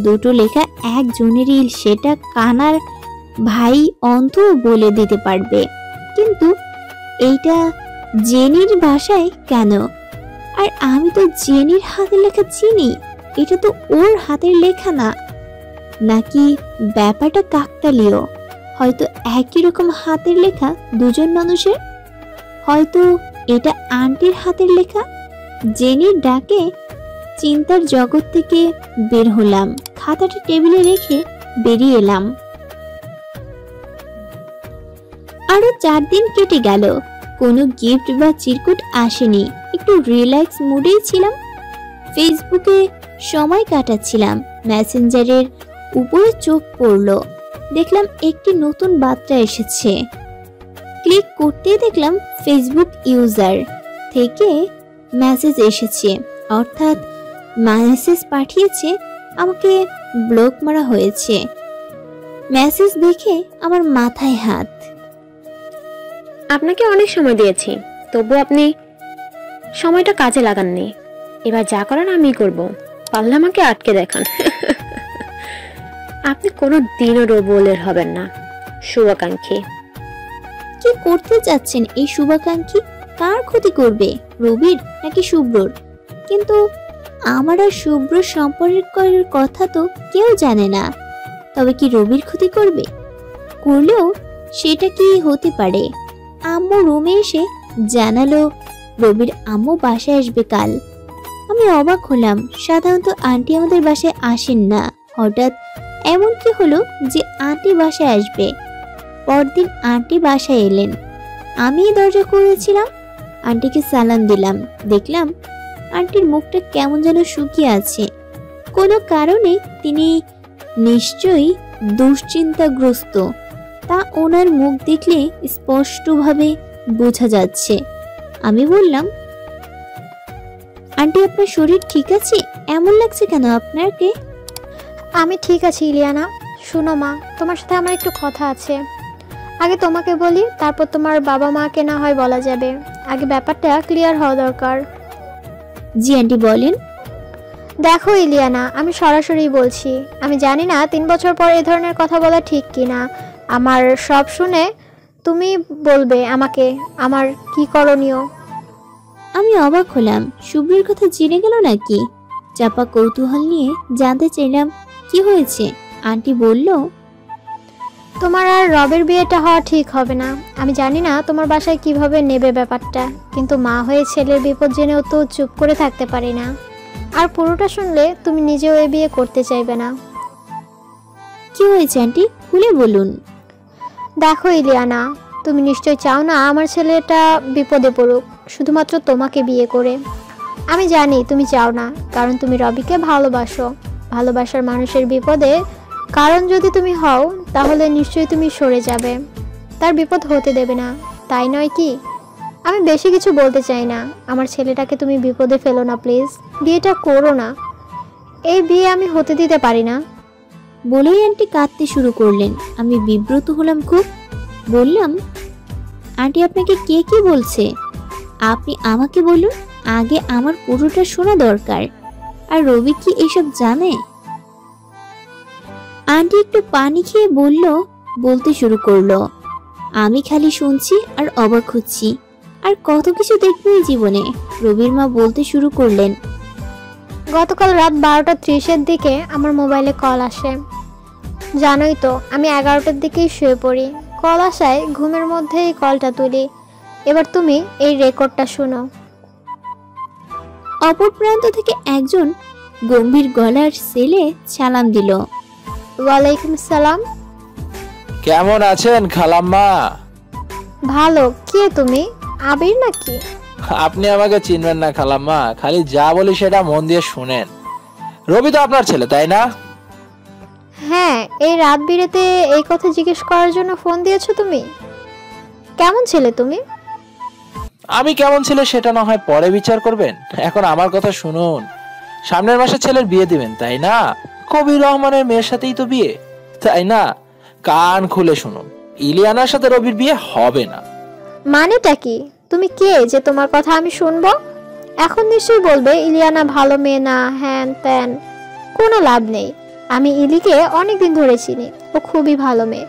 দুটো লেখা একজনেরই, সেটা কানার ভাই অন্ধ বলে দিতে পারবে। কিন্তু এইটা জেনির ভাষায় কেন? আর আমি তো জেনির হাতের লেখা চিনি, এটা তো ওর হাতের লেখা না। নাকি ব্যাপারটা কাকতালীয়? হয়তো একই রকম হাতের লেখা দুজন মানুষের। হয়তো এটা আন্টির হাতের লেখা। জেনির ডাকে চিন্তার জগৎ থেকে বের হলাম, খাতাটা টেবিলে রেখে বেরিয়ে এলাম। আরো 4 দিন কেটে গেল, কোনো গিফট বা চিরকুট আসেনি। একটু রিল্যাক্স মুডেই ছিলাম। ফেসবুকে সময় কাটাচ্ছিলাম। মেসেঞ্জারের উপরে চোখ পড়লো, দেখলাম একটি নতুন বার্তা এসেছে। ক্লিক করতেই দেখলাম ফেসবুক ইউজার থেকে মেসেজ এসেছে, অর্থাৎ মেসেজ পাঠিয়েছে আমাকে ব্লক মারা হয়েছে। মেসেজ দেখে আমার মাথায় হাত। আপনাকে অনেক সময় দিয়েছি, তবু আপনি সময়টা কাজে লাগাননি। এবার যা করার আমি করব, পারলে আমাকে আটকে দেখান। আপনি কোনো দিনও রোবলের হবেন না। শুভাকাঙ্ক্ষী। কি করতে যাচ্ছেন এই শুভাকাঙ্ক্ষী? কার ক্ষতি করবে, রবির নাকি শুভ্রর? কিন্তু আমার আর শুভ্র সম্পর্কের কথা তো কেউ জানে না। তবে কি রবির ক্ষতি করবে? করলেও সেটা কি হতে পারে? আম্মু রুমে এসে জানালো রবির আম্মু বাসায় আসবে কাল। আমি অবাক হলাম। সাধারণত আন্টি আমাদের বাসায় আসেন না। হঠাৎ এমন কি হলো যে আন্টি বাসায় আসবে? পরদিন আন্টি বাসায় এলেন। আমি দরজা খুলেছিলাম, আন্টিকে সালাম দিলাম। দেখলাম আন্টির মুখটা কেমন যেন শুকিয়ে আছে। কোনো কারণে তিনি নিশ্চয়ই দুশ্চিন্তাগ্রস্ত, তা ওনার মুখ দেখলে স্পষ্টভাবে বোঝা যাচ্ছে। আমি বললাম, আন্টি আপনার শরীর ঠিক আছে? এমন লাগছে কেন আপনাকে? আমি ঠিক আছি ইলিয়ানা। শোনো মা, তোমার সাথে আমার একটু কথা আছে। আগে তোমাকে বলি, তারপর তোমার বাবা মাকে না হয় বলা যাবে। আগে ব্যাপারটা ক্লিয়ার হওয়া দরকার। জি আন্টি বলেন। দেখো ইলিয়ানা, আমি সরাসরি বলছি, আমি জানি না 3 বছর পর এ ধরনের কথা বলা ঠিক কিনা। আমার সব শুনে তুমি বলবে আমাকে আমার কি করণীয়। আমি অবাক হলাম। শুভ্রের কথা জেনে গেল নাকি? চাপা কৌতূহল নিয়ে জানতে চাইলাম কি হয়েছে। আন্টি বলল, তোমার আর রবের বিয়েটা হওয়া ঠিক হবে না। আমি জানি না তোমার বাসায় কিভাবে নেবে ব্যাপারটা, কিন্তু মা হয়ে ছেলের বিপদ জেনেও তো চুপ করে থাকতে পারি না। আর পুরোটা শুনলে তুমি নিজেও এ বিয়ে করতে চাইবে না। কি হয়েছে আন্টি, খুলে বলুন। দেখো ইলিয়ানা, তুমি নিশ্চয় চাও না আমার ছেলেটা বিপদে পড়ুক শুধুমাত্র তোমাকে বিয়ে করে। আমি জানি তুমি চাও না, কারণ তুমি রবিকে ভালোবাসো। ভালোবাসার মানুষের বিপদে কারণ যদি তুমি হও, তাহলে নিশ্চয়ই তুমি সরে যাবে, তার বিপদ হতে দেবে না, তাই নয় কি? আমি বেশি কিছু বলতে চাই না। আমার ছেলেটাকে তুমি বিপদে ফেলো না প্লিজ। বিয়েটা করো না। এই বিয়ে আমি হতে দিতে পারি না। বলেই আন্টি কাঁদতে শুরু করলেন। আমি বিব্রত হলাম খুব। বললাম, আন্টি আপনাকে কে কি বলছে? আপনি আমাকে বলুন, আগে আমার পুরোটা শোনা দরকার। আর রবি কি এসব জানে? আন্টি একটু পানি খেয়ে বলতে শুরু করলো। আমি খালি শুনছি আর অবাক হচ্ছি। আর কত কিছু দেখবো এই জীবনে। রবির মা বলতে শুরু করলেন, গতকাল রাত 12:30-এর দিকে আমার মোবাইলে কল আসে। জানোই তো আমি 11টার দিকেই শুয়ে পড়ি। কল আসায় ঘুমের মধ্যেই কলটা তুলি। এবার তুমি এই রেকর্ডটা শোনো। অপর প্রান্ত থেকে একজন গম্ভীর গলার ছেলে সালাম দিল। ওয়ালাইকুম সালাম। কেমন আছেন খালাম্মা? ভালো। কে তুমি, আবির নাকি? আপনি আমাকে চিনবেন না খালাম্মা, খালি যা বলি সেটা মন দিয়ে শুনেন। রবি তো আপনার ছেলে, তাই না? হ্যাঁ, এই রাত বিরেতে এই কথা জিজ্ঞেস করার জন্য ফোন দিয়েছো তুমি? কেমন ছেলে তুমি? আমি কেমন ছেলে সেটা না হয় পরে বিচার করবেন, এখন আমার কথা শুনুন। সামনের মাসে ছেলের বিয়ে দিবেন, তাই না? কবির রহমানের মেয়ের সাথেই তো বিয়ে, তাই না? কান খুলে শুনুন, ইলিয়ানার সাথে রবির বিয়ে হবে না। মানেটা কি? তুমি কে যে তোমার কথা আমি শুনবো? এখন নিশ্চয়ই বলবে ইলিয়ানা ভালো মেয়ে না, হ্যান ত্যান। কোনো লাভ নেই। আমি ইলিকে অনেকদিন ধরে চিনি, ও খুবই ভালো মেয়ে।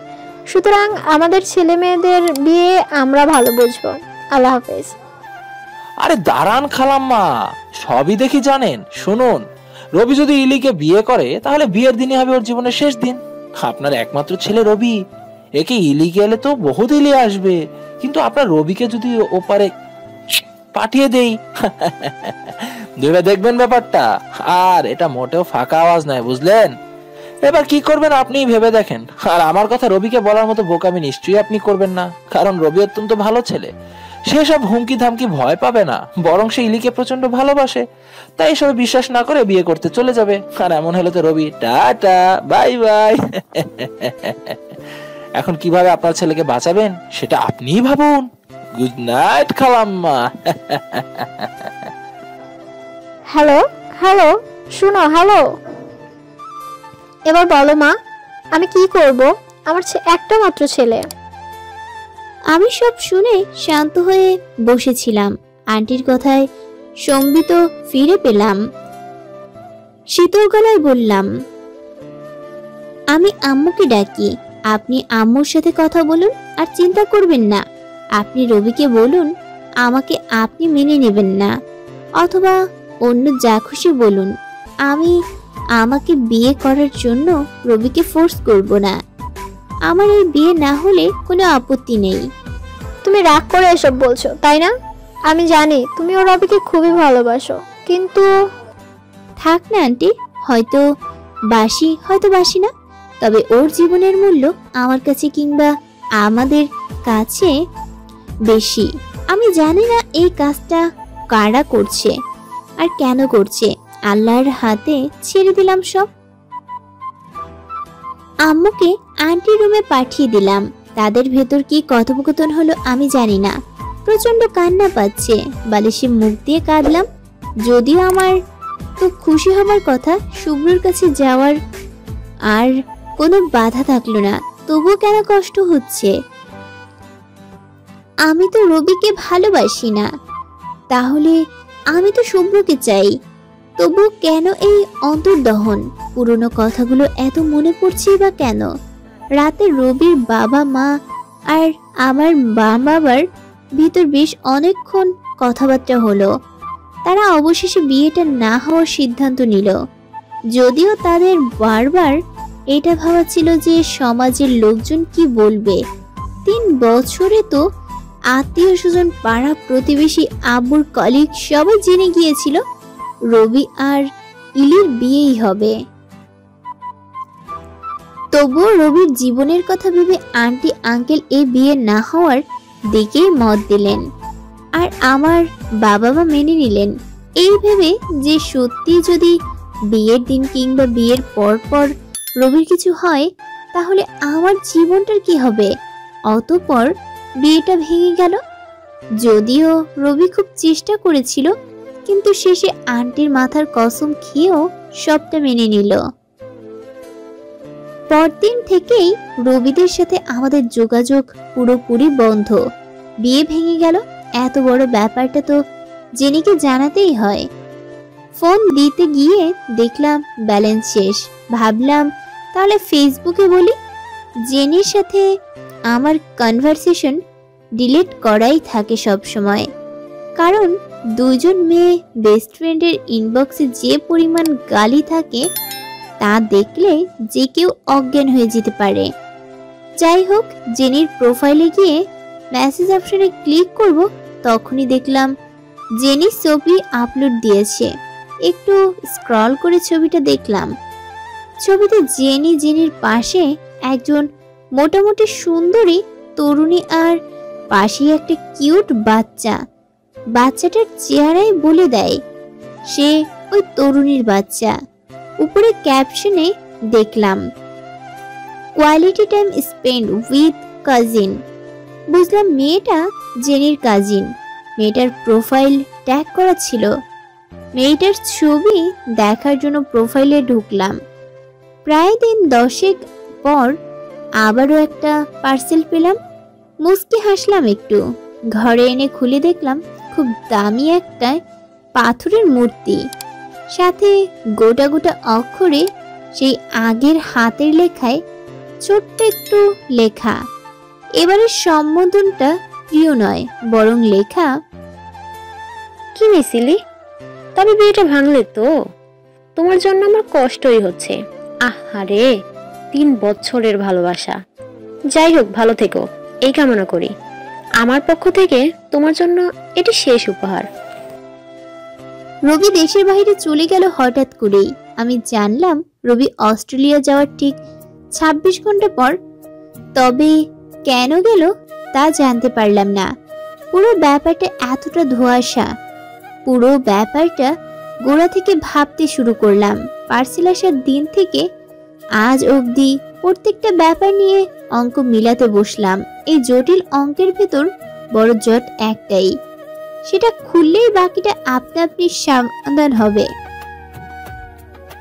সুতরাং আমাদের ছেলে মেয়েদের বিয়ে আমরা ভালো বুঝবো। আল্লাহ হাফেজ। আরে দাঁড়ান খালাম্মা, সবই দেখি জানেন। শুনুন, রবি যদি ইলিকে বিয়ে করে তাহলে বিয়ের দিনই হবে ওর জীবনের শেষ দিন। আপনার একমাত্র ছেলে রবি, একে ইলি গেলে তো বহুত ইলি আসবে, কিন্তু আপনার রবিকে যদি ওপারে পাঠিয়ে দেই, ভেবে দেখবেন ব্যাপারটা। আর এটা মোটেও ফাঁকা আওয়াজ নয়, বুঝলেন? এবার কি করবেন আপনি ভেবে দেখেন। আর আমার কথা রবিকে বলার মতো বোকামি নিশ্চয়ই আপনি করবেন না, কারণ রবি অত্যন্ত ভালো ছেলে। সে সব হুমকি ধামকি ভয় পাবে না, বরং সে ইলিকে প্রচন্ড ভালোবাসে। তাই এসব বিশ্বাস না করে বিয়ে করতে চলে যাবে। আর এমন হলে তো রবি টাটা বাই বাই। এখন কিভাবে আপনার ছেলেকে বাঁচাবেন সেটা আপনিই ভাবুন। গুড নাইট খালাম্মা। হ্যালো হ্যালো, শুনো, হ্যালো। এবার বলো মা, আমি কি করব? আমার একটা মাত্র ছেলে। আমি সব শুনে শান্ত হয়ে বসেছিলাম। আন্টির কথায় সম্বিত ফিরে পেলাম। শীতল গলায় বললাম, আমি আম্মুকে ডাকি, আপনি আম্মুর সাথে কথা বলুন আর চিন্তা করবেন না। আপনি রবিকে বলুন আমাকে আপনি মেনে নেবেন না, অথবা অন্য যা খুশি বলুন। আমি আমাকে বিয়ে করার জন্য রবিকে ফোর্স করব না। আমার এই বিয়ে না হলে কোনো আপত্তি নেই। তুমি রাগ করে এসব বলছো, তাই না? আমি জানি তুমিও রবিকে খুবই ভালোবাসো, কিন্তু থাক না আন্টি, হয়তো বাসি হয়তো বাসি না, তবে ওর জীবনের মূল্য আমার কাছে কিংবা আমাদের কাছে বেশি। আমি জানি না এই কাজটা কারা করছে আর কেন করছে, আল্লাহর হাতে ছেড়ে দিলাম সব। আম্মুকে আন্টির রুমে পাঠিয়ে দিলাম। তাদের ভেতর কি কথোপকথন হলো আমি জানি না। প্রচন্ড কান্না পাচ্ছে, বালিশে মুখ দিয়ে কাঁদলাম। যদিও আমার তো খুশি হবার কথা শুভ্রর কাছে যাওয়ার, আর কোনো বাধা থাকলো না, তবুও কেন কষ্ট হচ্ছে। আমি তো রবিকে ভালোবাসি না, তাহলে আমি তো শুভ্রকে চাই, তবু কেন এই অন্তর্দহন? পুরনো কথাগুলো এত মনে পড়ছে বা কেন? রাতে রবির বাবা মা আর আমার বাবার ভিতর বেশ অনেকক্ষণ কথাবার্তা হলো। তারা অবশেষে বিয়েটা না হওয়ার সিদ্ধান্ত নিল। যদিও তাদের বারবার এটা ভাবা ছিল যে সমাজের লোকজন কি বলবে। 3 বছরে তো আত্মীয় স্বজন, পাড়া প্রতিবেশী, আব্বুর কলিগ সবাই জেনে গিয়েছিল রবি আর ইলির বিয়েই হবে। তবুও রবির জীবনের কথা ভেবে আন্টি আঙ্কেল এই বিয়ে না হওয়ার দিকেই মত দিলেন, আর আমার বাবা মা মেনে নিলেন, এই ভেবে যে সত্যি যদি বিয়ের দিন কিংবা বিয়ের পর পর রবির কিছু হয় তাহলে আমার জীবনটার কি হবে। অতঃপর বিয়েটা ভেঙে গেল। যদিও রবি খুব চেষ্টা করেছিল, কিন্তু শেষে আন্টির মাথার কসম খেয়েও সবটা মেনে নিল। পরদিন থেকেই রবিদের সাথে আমাদের যোগাযোগ পুরোপুরি বন্ধ। বিয়ে ভেঙে গেল, এত বড় ব্যাপারটা তো জেনিকে জানাতেই হয়। ফোন দিতে গিয়ে দেখলাম ব্যালেন্স শেষ। ভাবলাম তাহলে ফেসবুকে বলি। জেনির সাথে আমার কনভারসেশন ডিলিট করাই থাকে সব সময়, কারণ দুজন মেয়ে বেস্ট ফ্রেন্ডের ইনবক্সে যে পরিমাণ গালি থাকে তা দেখলে যে কেউ অজ্ঞান হয়ে যেতে পারে। যাই হোক, জেনির প্রোফাইলে গিয়ে মেসেজ অপশনে ক্লিক করব, তখনই দেখলাম জেনি ছবি আপলোড দিয়েছে। একটু স্ক্রল করে ছবিটা দেখলাম। ছবিতে জেনির পাশে একজন মোটামুটি সুন্দরী তরুণী, আর পাশে একটা কিউট বাচ্চা। বাচ্চাটার চেহারাই বলে দেয় সে ওই তরুণীর বাচ্চা। উপরে ক্যাপশনে দেখলাম quality time spend with cousin. বুঝলাম মেয়েটা জেনির কাজিন। মেয়েটার প্রোফাইল ট্যাগ করা ছিল। মেয়েটার ছবি দেখার জন্য প্রোফাইলে ঢুকলাম। প্রায় দিন 10 পর আবারও একটা পার্সেল পেলাম। মুস্কি হাসলাম একটু। ঘরে এনে খুলে দেখলাম খুব দামি একটা পাথরের মূর্তি, সাথে গোটা গোটা অক্ষরে সেই আগের হাতের লেখায় ছোট্ট একটু লেখা। এবারের সম্বোধনটা প্রিয় নয়, বরং লেখা, কি মিছিলি, তবে বিয়েটা ভাঙলে তো তোমার জন্য আমার কষ্টই হচ্ছে। আহারে, 3 বছরের ভালোবাসা। যাই হোক, ভালো থেকো এই কামনা করি। আমার পক্ষ থেকে তোমার জন্য এটি শেষ উপহার। রবি দেশের বাইরে চলে গেল হঠাৎ করেই। আমি জানলাম রবি অস্ট্রেলিয়া যাওয়ার ঠিক 26 ঘন্টা পর। তবে কেন গেল তা জানতে পারলাম না। পুরো ব্যাপারটা এতটা ধোঁয়াশা। পুরো ব্যাপারটা গোড়া থেকে ভাবতে শুরু করলাম। পার্সেল আসার দিন থেকে আজ অবধি প্রত্যেকটা ব্যাপার নিয়ে অঙ্ক মিলাতে বসলাম। এই জটিল অঙ্কের ভেতর বড় জট একটাই, সেটা খুললেই বাকিটা আপনা আপনি সমাধান হবে।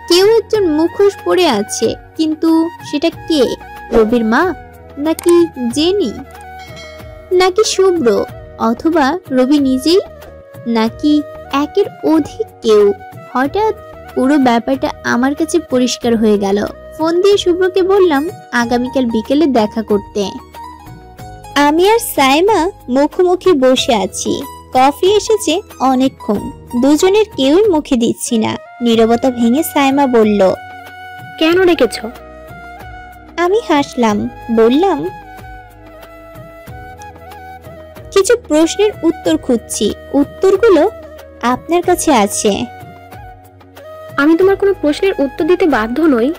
কেউ একজন মুখোশ পরে আছে, কিন্তু সেটা কে? রবির মা, নাকি জেনি, নাকি শুভ্র, অথবা রবি নিজেই, নাকি একের অধিক কেউ? হঠাৎ পুরো ব্যাপারটা আমার কাছে পরিষ্কার হয়ে গেল। ফোন দিয়ে শুভ্রকে বললাম আগামীকাল বিকেলে দেখা করতে। আমি আর সাইমা মুখোমুখি বসে আছি। কফি এসেছে অনেকক্ষণ, দুজনের কেউই মুখে দিচ্ছি না। নীরবতা ভেঙে সাইমা বলল, কেন রেখেছ? আমি হাসলাম, বললাম, কিছু প্রশ্নের উত্তর খুঁজছি, উত্তরগুলো আপনার কাছে আছে। আমি তোমার কোনো প্রশ্নের উত্তর দিতে বাধ্য নই।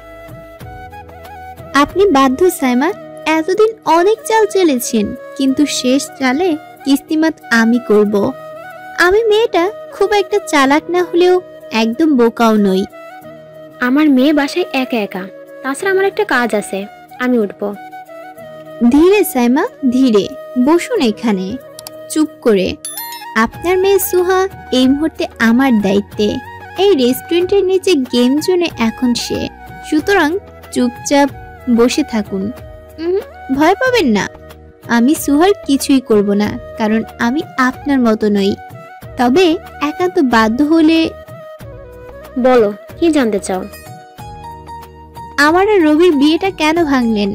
আপনি বাধ্য সাইমা। এতদিন অনেক চাল চেলেছেন, কিন্তু শেষ চালে কিস্তিমাত আমি করব। আমি মেয়েটা খুব একটা চালাক না হলেও একদম বোকাও নই। আমার মেয়ে বাসায় একা একা, তাছাড়া আমার একটা কাজ আছে, আমি উঠব। ধীরে সাইমা, ধীরে বসুন এখানে চুপ করে। আপনার মেয়ে সুহা এই মুহূর্তে আমার দায়িত্বে। এই রেস্টুরেন্টের নিচে গেম জোনে এখন সে, সুতরাং চুপচাপ বসে থাকুন। ভয় পাবেন না, আমি সুহার কিছুই করব না, কারণ আমি আপনার মতো নই। তবে একান্ত বাধ্য হলে বলো, কি জানতে চাও? আমার আর রবির বিয়েটা কেন ভাঙলেন?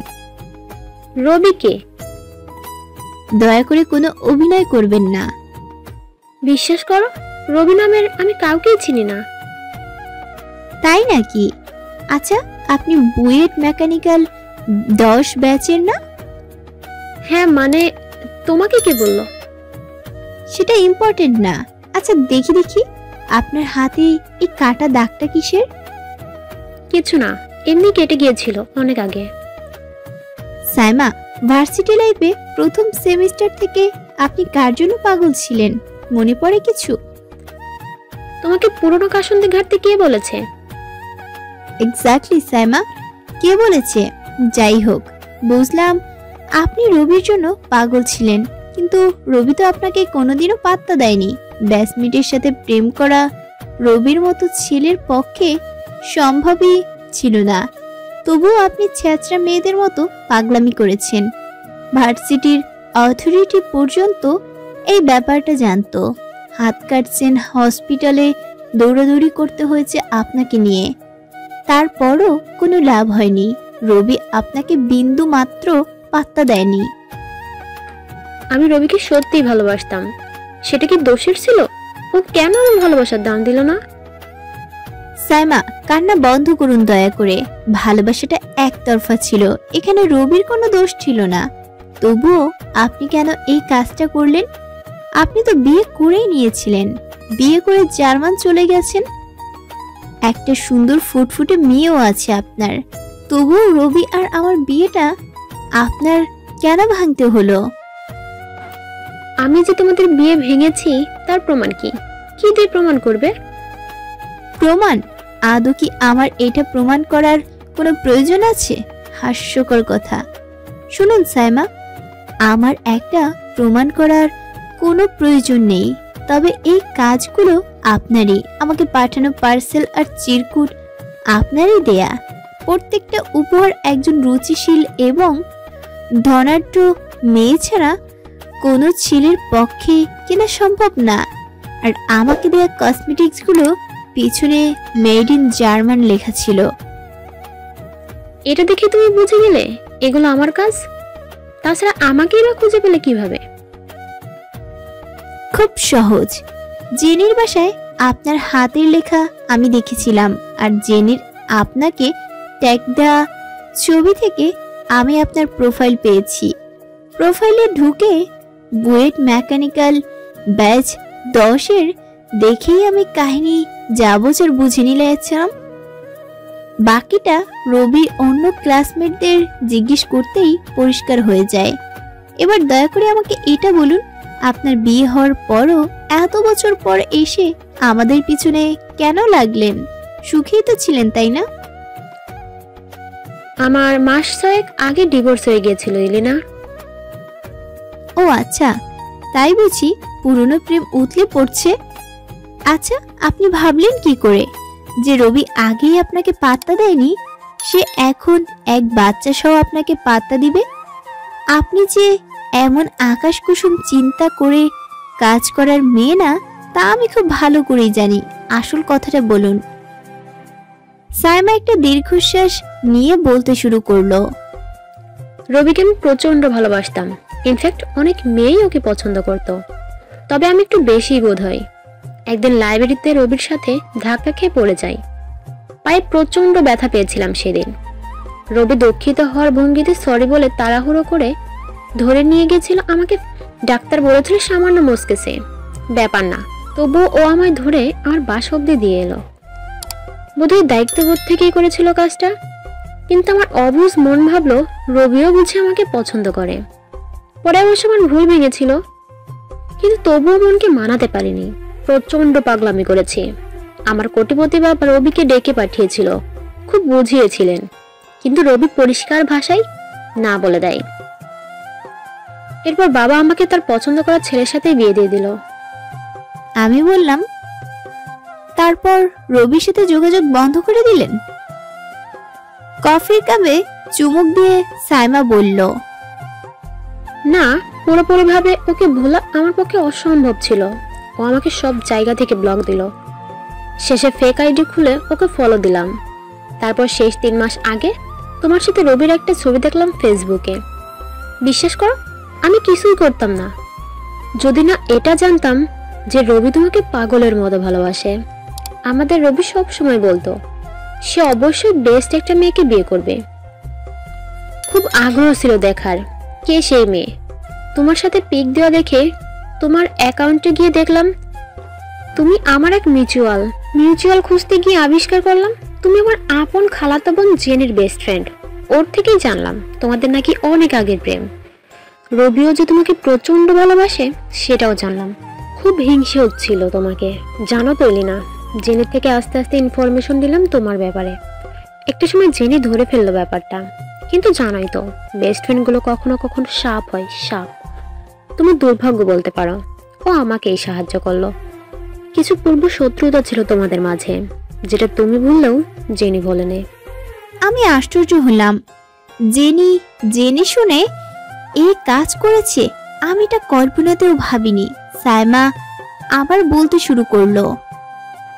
রবিকে? দয়া করে কোনো অভিনয় করবেন না। বিশ্বাস করো, রবি নামের আমি কাউকেই চিনি না। তাই নাকি? আচ্ছা, আপনি বুয়েট মেকানিক্যাল 10 ব্যাচের না? হ্যাঁ, মানে তোমাকে কে বললো? সেটা ইম্পর্টেন্ট না। আচ্ছা, দেখি দেখি আপনার হাতে এই কাটা দাগটা কিসের? কিছু না, এমনি কেটে গিয়েছিল অনেক আগে। সাইমা, ভার্সিটি লাইফে প্রথম সেমিস্টার থেকে আপনি কার জন্য পাগল ছিলেন, মনে পড়ে কিছু? তোমাকে পুরনো কাসন্দি ঘাটতে কে বলেছে? এক্স্যাক্টলি সাইমা, কে বলেছে? যাই হোক, বুঝলাম আপনি রবির জন্য পাগল ছিলেন, কিন্তু রবি তো আপনাকে কোনোদিনও পাত্তা দেয়নি। ব্যাচমেটের সাথে প্রেম করা রবির মতো ছেলের পক্ষে সম্ভবই ছিল না। তবুও আপনি ছেঁচড়া মেয়েদের মতো পাগলামি করেছেন। ভার্সিটির অথরিটি পর্যন্ত এই ব্যাপারটা জানতো। হাত কাটছেন, হসপিটালে দৌড়াদৌড়ি করতে হয়েছে আপনাকে নিয়ে, তারপরও কোনো লাভ হয়নি। রবি আপনাকে বিন্দু মাত্র পাত্তা দেয়নি। আমি রবিকে সত্যিই ভালোবাসতাম। সেটা কি দোষের ছিল? ও কেন আমার ভালোবাসার দাম দিল না? সাইমা, কান্না বন্ধ করুন দয়া করে। ভালোবাসাটা একতরফা ছিল, এখানে রবির কোনো দোষ ছিল না। তবুও আপনি কেন এই কাজটা করলেন? আপনি তো বিয়ে করেই নিয়েছিলেন, বিয়ে করে জার্মান চলে গেছেন, একটা সুন্দর ফুটফুটে মেয়েও আছে আপনার। তবুও রবি আর আমার বিয়েটা আপনার কেন ভাঙতে হলো? আমি যে তোমাদের বিয়ে ভেঙেছি তার প্রমাণ কি? কি দিয়ে প্রমাণ করবে? প্রমাণ? আদৌ কি আমার এটা প্রমাণ করার কোনো প্রয়োজন আছে? হাস্যকর কথা। শুনুন সাইমা, আমার একটা প্রমাণ করার কোনো প্রয়োজন নেই, তবে এই কাজগুলো আপনারই। আমাকে পাঠানো পার্সেল আর চিরকুট আপনারই দেয়া। প্রত্যেকটা উপহার একজন রুচিশীল এবং ধনাঢ্য মেয়ে ছাড়া কোনো ছেলের পক্ষে কেনা সম্ভব না। আর আমাকে দেয়া কসমেটিক্সগুলো পিছনে মেড ইন জার্মান লেখা ছিল। এটা দেখে তুমি বুঝে গেলে এগুলো আমার কাজ? তাছাড়া আমাকেই বা খুঁজে পেলে কিভাবে? খুব সহজ। জেনির বাসায় আপনার হাতের লেখা আমি দেখেছিলাম, আর জেনির আপনাকে ট্যাগ দেওয়া ছবি থেকে আমি আপনার প্রোফাইল পেয়েছি। প্রোফাইলে ঢুকে বুয়েট মেকানিক্যাল ব্যাচ 10-এর দেখেই আমি কাহিনী যাবতীয় বুঝে নিয়েছিলাম। বাকিটা রবি অন্য ক্লাসমেটদের জিজ্ঞেস করতেই পরিষ্কার হয়ে যায়। এবার দয়া করে আমাকে এটা বলুন, আপনার বিয়ে হওয়ার পরও এত বছর পর এসে আমাদের পিছনে কেন লাগলেন? সুখেই তো ছিলেন, তাই না? আমার মাস 6 আগে ডিভোর্স হয়ে গিয়েছিল ইলিনা। ও আচ্ছা, তাই বুঝি পুরনো প্রেম উতলে পড়ছে। আচ্ছা, আপনি ভাবলেন কি করে যে রবি আগেই আপনাকে পাত্তা দেয়নি? সে এখন এক বাচ্চা সহ আপনাকে পাত্তা দিবে? আপনি যে এমন আকাশ কুসুম চিন্তা করে কাজ করার মেয়ে না, তা আমি খুব ভালো করেই জানি। আসল কথাটা বলুন। সাইমা একটা দীর্ঘশ্বাস নিয়ে বলতে শুরু করলো। রবিকে আমি প্রচন্ড ভালোবাসতাম। ইনফ্যাক্ট অনেক মেয়েই ওকে পছন্দ করত, তবে আমি একটু বেশিই বোধ হয়। একদিন লাইব্রেরিতে রবির সাথে ধাক্কা খেয়ে পড়ে যাই। পায়ে প্রচন্ড ব্যথা পেয়েছিলাম সেদিন। রবি দুঃখিত হওয়ার ভঙ্গিতে সরি বলে তাড়াহুড়ো করে ধরে নিয়ে গেছিল আমাকে। ডাক্তার বলেছিল সামান্য মস্কেছে, ব্যাপার না। তবুও ও আমায় ধরে আমার বাসা অব্দি দিয়ে এলো। বোধহয় দায়িত্ববোধ থেকেই করেছিল কাজটা। কিন্তু আমার অবুঝ মন ভাবলো রবিও বুঝে আমাকে পছন্দ করে। পরে অবশ্য আমার ভুল ভেঙেছিল, কিন্তু তবুও মনকে মানাতে পারিনি। প্রচন্ড পাগলামি করেছি। আমার কোটিপতি বাবা রবিকে ডেকে পাঠিয়েছিল, খুব বুঝিয়েছিলেন, কিন্তু রবি পরিষ্কার ভাষায় না বলে দেয়। এরপর বাবা আমাকে তার পছন্দ করা ছেলের সাথে বিয়ে দিয়ে দিল। আমি বললাম, তারপর রবির সাথে যোগাযোগ বন্ধ করে দিলেন? কফির কাপে চুমুক দিয়ে সাইমা বলল, না, পুরোপুরি ভাবে ওকে ভোলা আমার পক্ষে অসম্ভব ছিল। ও আমাকে সব জায়গা থেকে ব্লক দিল। শেষে ফেক আইডি খুলে ওকে ফলো দিলাম। তারপর শেষ 3 মাস আগে তোমার সাথে রবির একটা ছবি দেখলাম ফেসবুকে। বিশ্বাস করো, আমি কিছুই করতাম না, যদি না এটা জানতাম যে রবি তোমাকে পাগলের মতো ভালোবাসে। আমাদের রবি সব সময় বলতো সে অবশ্যই বেস্ট একটা মেয়েকে বিয়ে করবে। খুব আগ্রহ ছিল দেখার কে সেই মেয়ে। তোমার সাথে পিক দেওয়া দেখে তোমার অ্যাকাউন্টে গিয়ে দেখলাম তুমি আমার এক মিউচুয়াল খুঁজতে গিয়ে আবিষ্কার করলাম তুমি আমার আপন খালাতো বোন জেনির বেস্ট ফ্রেন্ড। ওর থেকেই জানলাম তোমাদের নাকি অনেক আগের প্রেম। রবিও যে তোমাকে প্রচন্ড ভালোবাসে সেটাও জানলাম। খুব হিংসে হচ্ছিল তোমাকে, জানো তো এলিনা। জেনির থেকে আস্তে আস্তে ইনফরমেশন দিলাম তোমার ব্যাপারে। একটা সময় জেনি ধরে ফেললো ব্যাপারটা, কিন্তু জানাই তো বেস্ট ফ্রেন্ডগুলো কখনো কখনো সাপ হয়, সাপ। তুমি দুর্ভাগ্য বলতে পারো। ও আমাকেই সাহায্য করলো। কিছু পূর্ব শত্রুতা ছিল তোমাদের মাঝে, যেটা তুমি বললেও জেনি বলেনি। আমি আশ্চর্য হলাম। জেনি শুনে এই কাজ করেছে, আমি এটা কল্পনাতেও ভাবিনি। সাইমা আবার বলতে শুরু করলো,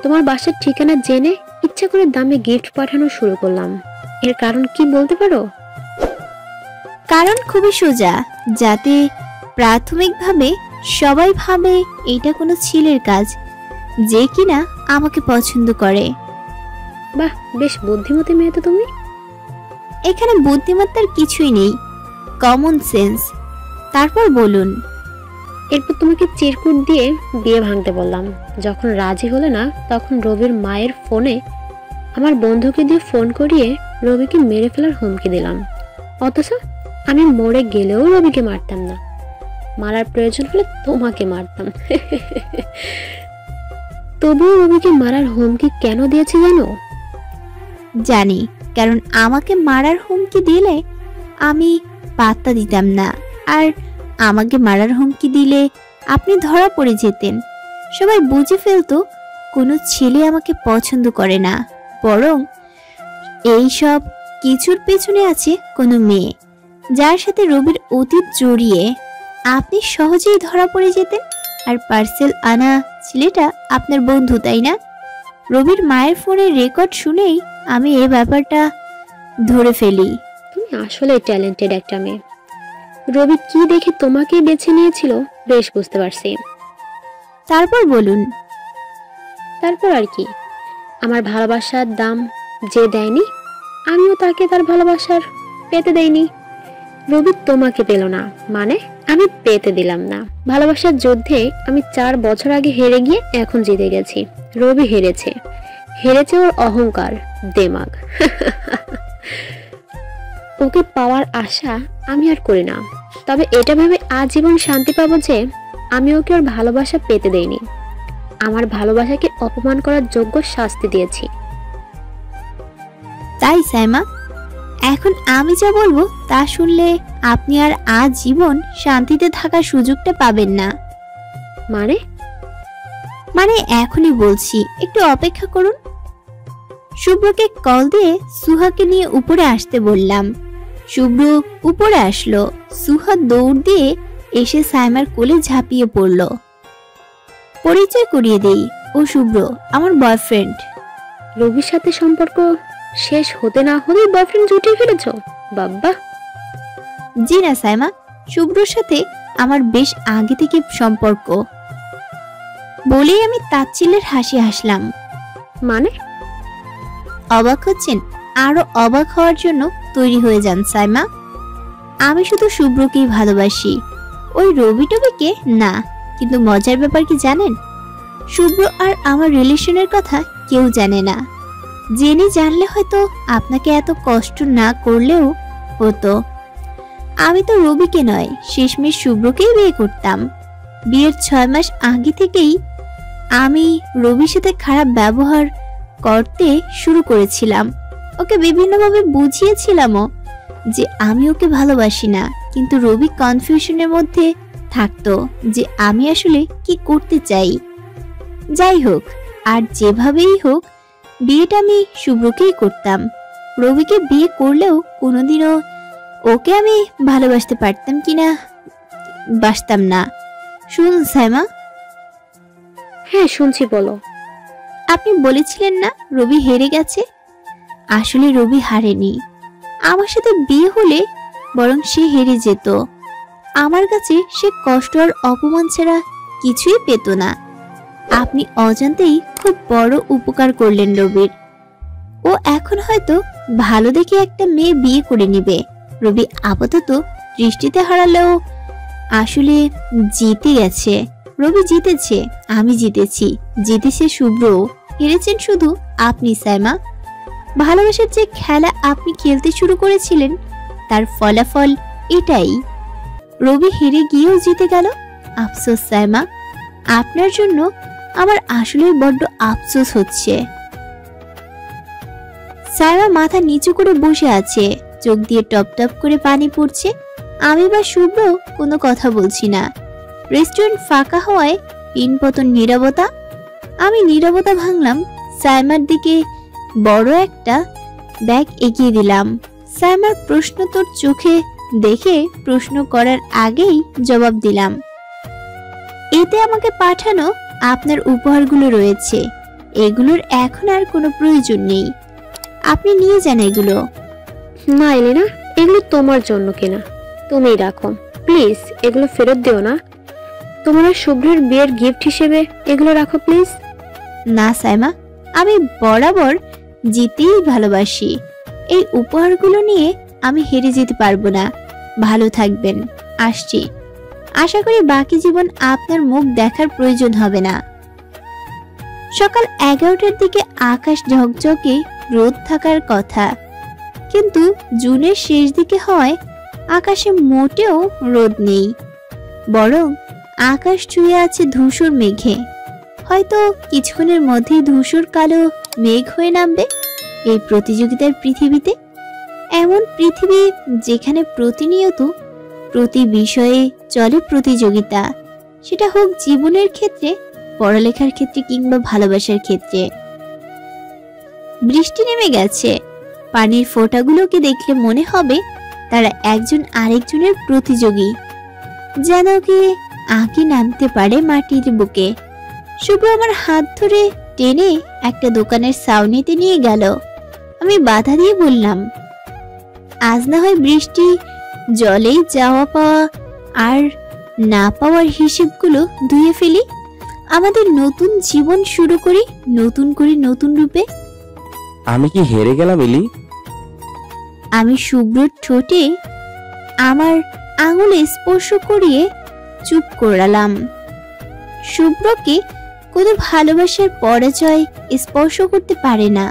তোমার বাসার ঠিকানা জেনে ইচ্ছা করে দামে গিফট পাঠানো শুরু করলাম। এর কারণ কি বলতে পারো? কারণ খুবই সোজা, যাতে প্রাথমিকভাবে সবাই ভাবে এটা কোনো ছেলের কাজ যে কিনা আমাকে পছন্দ করে। বাহ, বেশ বুদ্ধিমতী মেয়ে তো তুমি। এখানে বুদ্ধিমত্তার কিছুই নেই, কমন সেন্স। তারপর বলুন। এরপর তোমাকে চিরকুট দিয়ে বিয়ে ভাঙতে বললাম। যখন রাজি হলে না, তখন রবির মায়ের ফোনে আমার বন্ধুকে দিয়ে ফোন করিয়ে রবিকে মেরে ফেলার হুমকি দিলাম। অথচ আমি মরে গেলেও রবিকে মারতাম না, মারার প্রয়োজন হলে তোমাকে মারতাম। তবুও রবিকে মারার হুমকি কেন দিয়েছি জানো? জানি, কারণ আমাকে মারার হুমকি দিলে আমি পাত্তা দিতাম না, আর আমাকে মারার হুমকি দিলে আপনি ধরা পড়ে যেতেন। সবাই বুঝে ফেলতো কোনো ছেলে আমাকে পছন্দ করে না, বরং এই সব কিছুর পেছনে আছে কোনো মেয়ে যার সাথে রবির অতীত জড়িয়ে। আপনি সহজেই ধরা পড়ে যেতেন। আর পার্সেল আনা ছেলেটা আপনার বন্ধু, তাই না? রবির মায়ের ফোনের রেকর্ড শুনেই আমি এই ব্যাপারটা ধরে ফেলি। তুমি আসলে ট্যালেন্টেড একটা মেয়ে। রবি কি দেখে তোমাকে বেছে নিয়েছিল বেশ বুঝতে পারছি। তারপর বলুন। তারপর আর কি, আমার ভালোবাসার দাম যে দেয়নি, আমিও তাকে তার ভালোবাসার পেতে দেইনি। রবি তোমাকে পেল না মানে আমি পেতে দিলাম না। ভালোবাসার যুদ্ধে আমি 4 বছর আগে হেরে গিয়ে এখন জিতে গেছি। রবি হেরেছে ওর অহংকার, দেমাগ। ওকে পাওয়ার আশা আমি আর করি না। তবে এটা ভেবে আজীবন শান্তি পাবো যে আমি ওকে ওর ভালোবাসা পেতে দেইনি। আমার ভালোবাসাকে অপমান করার যোগ্য শাস্তি দিয়েছি। তাই সাইমা, এখন আমি যা বলবো তা শুনলে আপনি আর আজীবন শান্তিতে থাকার সুযোগটা পাবেন না। মানে এখনই বলছি, একটু অপেক্ষা করুন। শুভ্রকে কল দিয়ে সুহাকে নিয়ে উপরে আসতে বললাম। শুভ্র উপরে আসলো। সুহা দৌড় দিয়ে এসে সাইমার কোলে ঝাঁপিয়ে পড়ল। পরিচয় করিয়ে দেই, ও শুভ্র, আমার বয়ফ্রেন্ড। রবির সাথে সম্পর্ক শেষ হতে না হলেই বয়ফ্রেন্ড জুটিয়ে ফেলেছ? বাবা। জি না সাইমা, শুভ্রর সাথে আমার বেশ আগে থেকে সম্পর্ক। বলেই আমি তাচ্ছিল্যের হাসি হাসলাম। মানে? অবাক হচ্ছেন? আরো অবাক হওয়ার জন্য তৈরি হয়ে যান সাইমা। আমি শুধু শুভ্রকেই ভালোবাসি, ওই রবি টবিকে না। কিন্তু মজার ব্যাপার কি জানেন? শুভ্র আর আমার রিলেশনের কথা কেউ জানে না। জেনে জানলে হয়তো আপনাকে এত কষ্ট না করলেও হতো। আমি তো রবিকে নয়, শেষমেশ শুভ্রকেই বিয়ে করতাম। বিয়ের 6 মাস আগে থেকেই আমি রবির সাথে খারাপ ব্যবহার করতে শুরু করেছিলাম। ওকে বিভিন্নভাবে বুঝিয়েছিলামও যে আমি ওকে ভালোবাসি না, কিন্তু রবি কনফিউশনের মধ্যে থাকতো যে আমি আসলে কি করতে চাই। যাই হোক, আর যেভাবেই হোক বিয়েটা আমি শুভ্রকেই করতাম। রবিকে বিয়ে করলেও কোনোদিনও ওকে আমি ভালোবাসতে পারতাম কিনা বাসতাম না। শুনুন সাইমা। হ্যাঁ শুনছি, বলো। আপনি বলেছিলেন না রবি হেরে গেছে? আসলে রবি হারেনি। আমার সাথে বিয়ে হলে বরং সে হেরে যেত। আমার কাছে সে কষ্ট আর অপমান ছাড়া কিছুই পেত না। আপনি অজান্তেই খুব বড় উপকার করলেন রবির। ও এখন হয়তো ভালো দেখে একটা মেয়ে বিয়ে করে নেবে। রবি আপাতত দৃষ্টিতে হারালেও আসলে জিতে গেছে। রবি জিতেছে, আমি জিতেছি, জিতেছে শুভ্র, হেরেছেন শুধু আপনি সাইমা। ভালোবাসার যে খেলা আপনি খেলতে শুরু করেছিলেন তার ফলাফল এটাই। রবি হেরে গিয়েও জিতে গেল। আফসোস সাইমা, আপনার জন্য আমার আসলে বড্ড আফসোস হচ্ছে। সাইমা মাথা নিচু করে বসে আছে, চোখ দিয়ে টপ টপ করে পানি পড়ছে। আমি বা শুভ্র কোনো কথা বলছি না। রেস্টুরেন্ট ফাঁকা হওয়ায় পিনপতন নীরবতা। আমি নীরবতা ভাঙলাম। সাইমার দিকে বড় একটা ব্যাগ এগিয়ে দিলাম। সাইমার প্রশ্ন তোর চোখে দেখে প্রশ্ন করার আগেই জবাব দিলাম। এতে আমাকে পাঠানো আপনার উপহারগুলো রয়েছে, এগুলোর এখন আর কোনো প্রয়োজন নেই। আপনি নিয়ে যান এগুলো। না এলিনা, এগুলো তোমার জন্য কিনা, তুমিই রাখো প্লিজ। এগুলো ফেরত দিও না। তোমার শুভ্রের বিয়ের গিফট হিসেবে এগুলো রাখো প্লিজ। না সাইমা, আমি বরাবর জিতেই ভালোবাসি। এই উপহারগুলো নিয়ে আমি হেরে যেতে পারবো না। ভালো থাকবেন, আসছি। আশা করি বাকি জীবন আপনার মুখ দেখার প্রয়োজন হবে না। সকাল 11টার দিকে আকাশ ঝকঝকে রোদ থাকার কথা, কিন্তু জুনের শেষ দিকে হয় আকাশে মোটেও রোদ নেই, বরং আকাশ ছুঁয়ে আছে ধূসর মেঘে। হয়তো কিছুক্ষণের মধ্যেই ধূসর কালো মেঘ হয়ে নামবে এই প্রতিযোগিতার পৃথিবীতে। এমন পৃথিবী যেখানে প্রতিনিয়ত প্রতি বিষয়ে চলে প্রতিযোগিতা, সেটা হোক জীবনের ক্ষেত্রে, পড়ালেখার ক্ষেত্রে কিংবা ভালোবাসার ক্ষেত্রে। বৃষ্টি নেমে গেছে। পানির ফোঁটাগুলোকে দেখলে মনে হবে তারা একজন আরেকজনের প্রতিযোগী, যেন কি আঁকি নামতে পারে মাটির বুকে। শুভ্র আমার হাত ধরে টেনে একটা দোকানের ছাউনিতে নিয়ে গেল। আমি বাধা দিয়ে বললাম, আজ না হয় বৃষ্টি জলেই যাওয়া পাওয়া আর না পাওয়ার হিসেবগুলো ধুয়ে ফেলি, আমাদের নতুন জীবন শুরু করি নতুন করে, নতুন রূপে। আমি কি হেরে গেলাম এলি? আমি শুভ্রর ঠোঁটে আমার আঙুলে স্পর্শ করিয়ে চুপ করালাম। শুভ্রকে কোনো ভালোবাসার পরাজয় স্পর্শ করতে পারে না।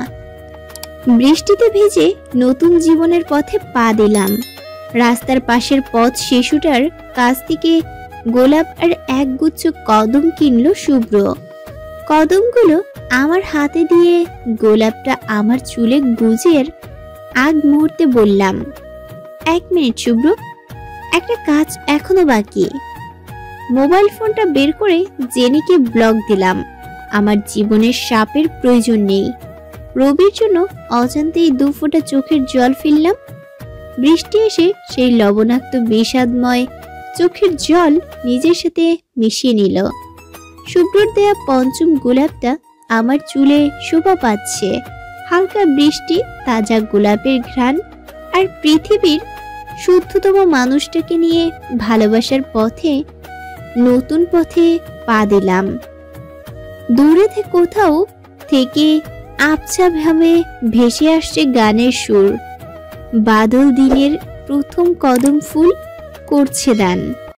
বৃষ্টিতে ভিজে নতুন জীবনের পথে পা দিলাম। রাস্তার পাশের পথ শিশুটার কাছ থেকে গোলাপ আর একগুচ্ছ কদম কিনল শুভ্র। কদমগুলো আমার হাতে দিয়ে গোলাপটা আমার চুলে গুজের আগ মুহূর্তে বললাম, 1 মিনিট শুভ্র, একটা কাজ এখনো বাকি। মোবাইল ফোনটা বের করে জেনিকে ব্লক দিলাম। আমার জীবনের সাপের প্রয়োজন নেই। রবির জন্য অজান্তেই 2 ফোঁটা চোখের জল ফেললাম। বৃষ্টি এসে সেই লবণাক্ত বিষাদময় চোখের জল নিজের সাথে মিশিয়ে নিল। শুভ্রর দেয়া পঞ্চম গোলাপটা আমার চুলে শোভা পাচ্ছে। হালকা বৃষ্টি, তাজা গোলাপের ঘ্রাণ আর পৃথিবীর শুদ্ধতম মানুষটাকে নিয়ে ভালোবাসার পথে, নতুন পথে পা দিলাম। দূরে কোথাও থেকে আবছাভাবে ভেসে আসছে গানের সুর। বাদল দিনের প্রথম কদম ফুল করছে দান।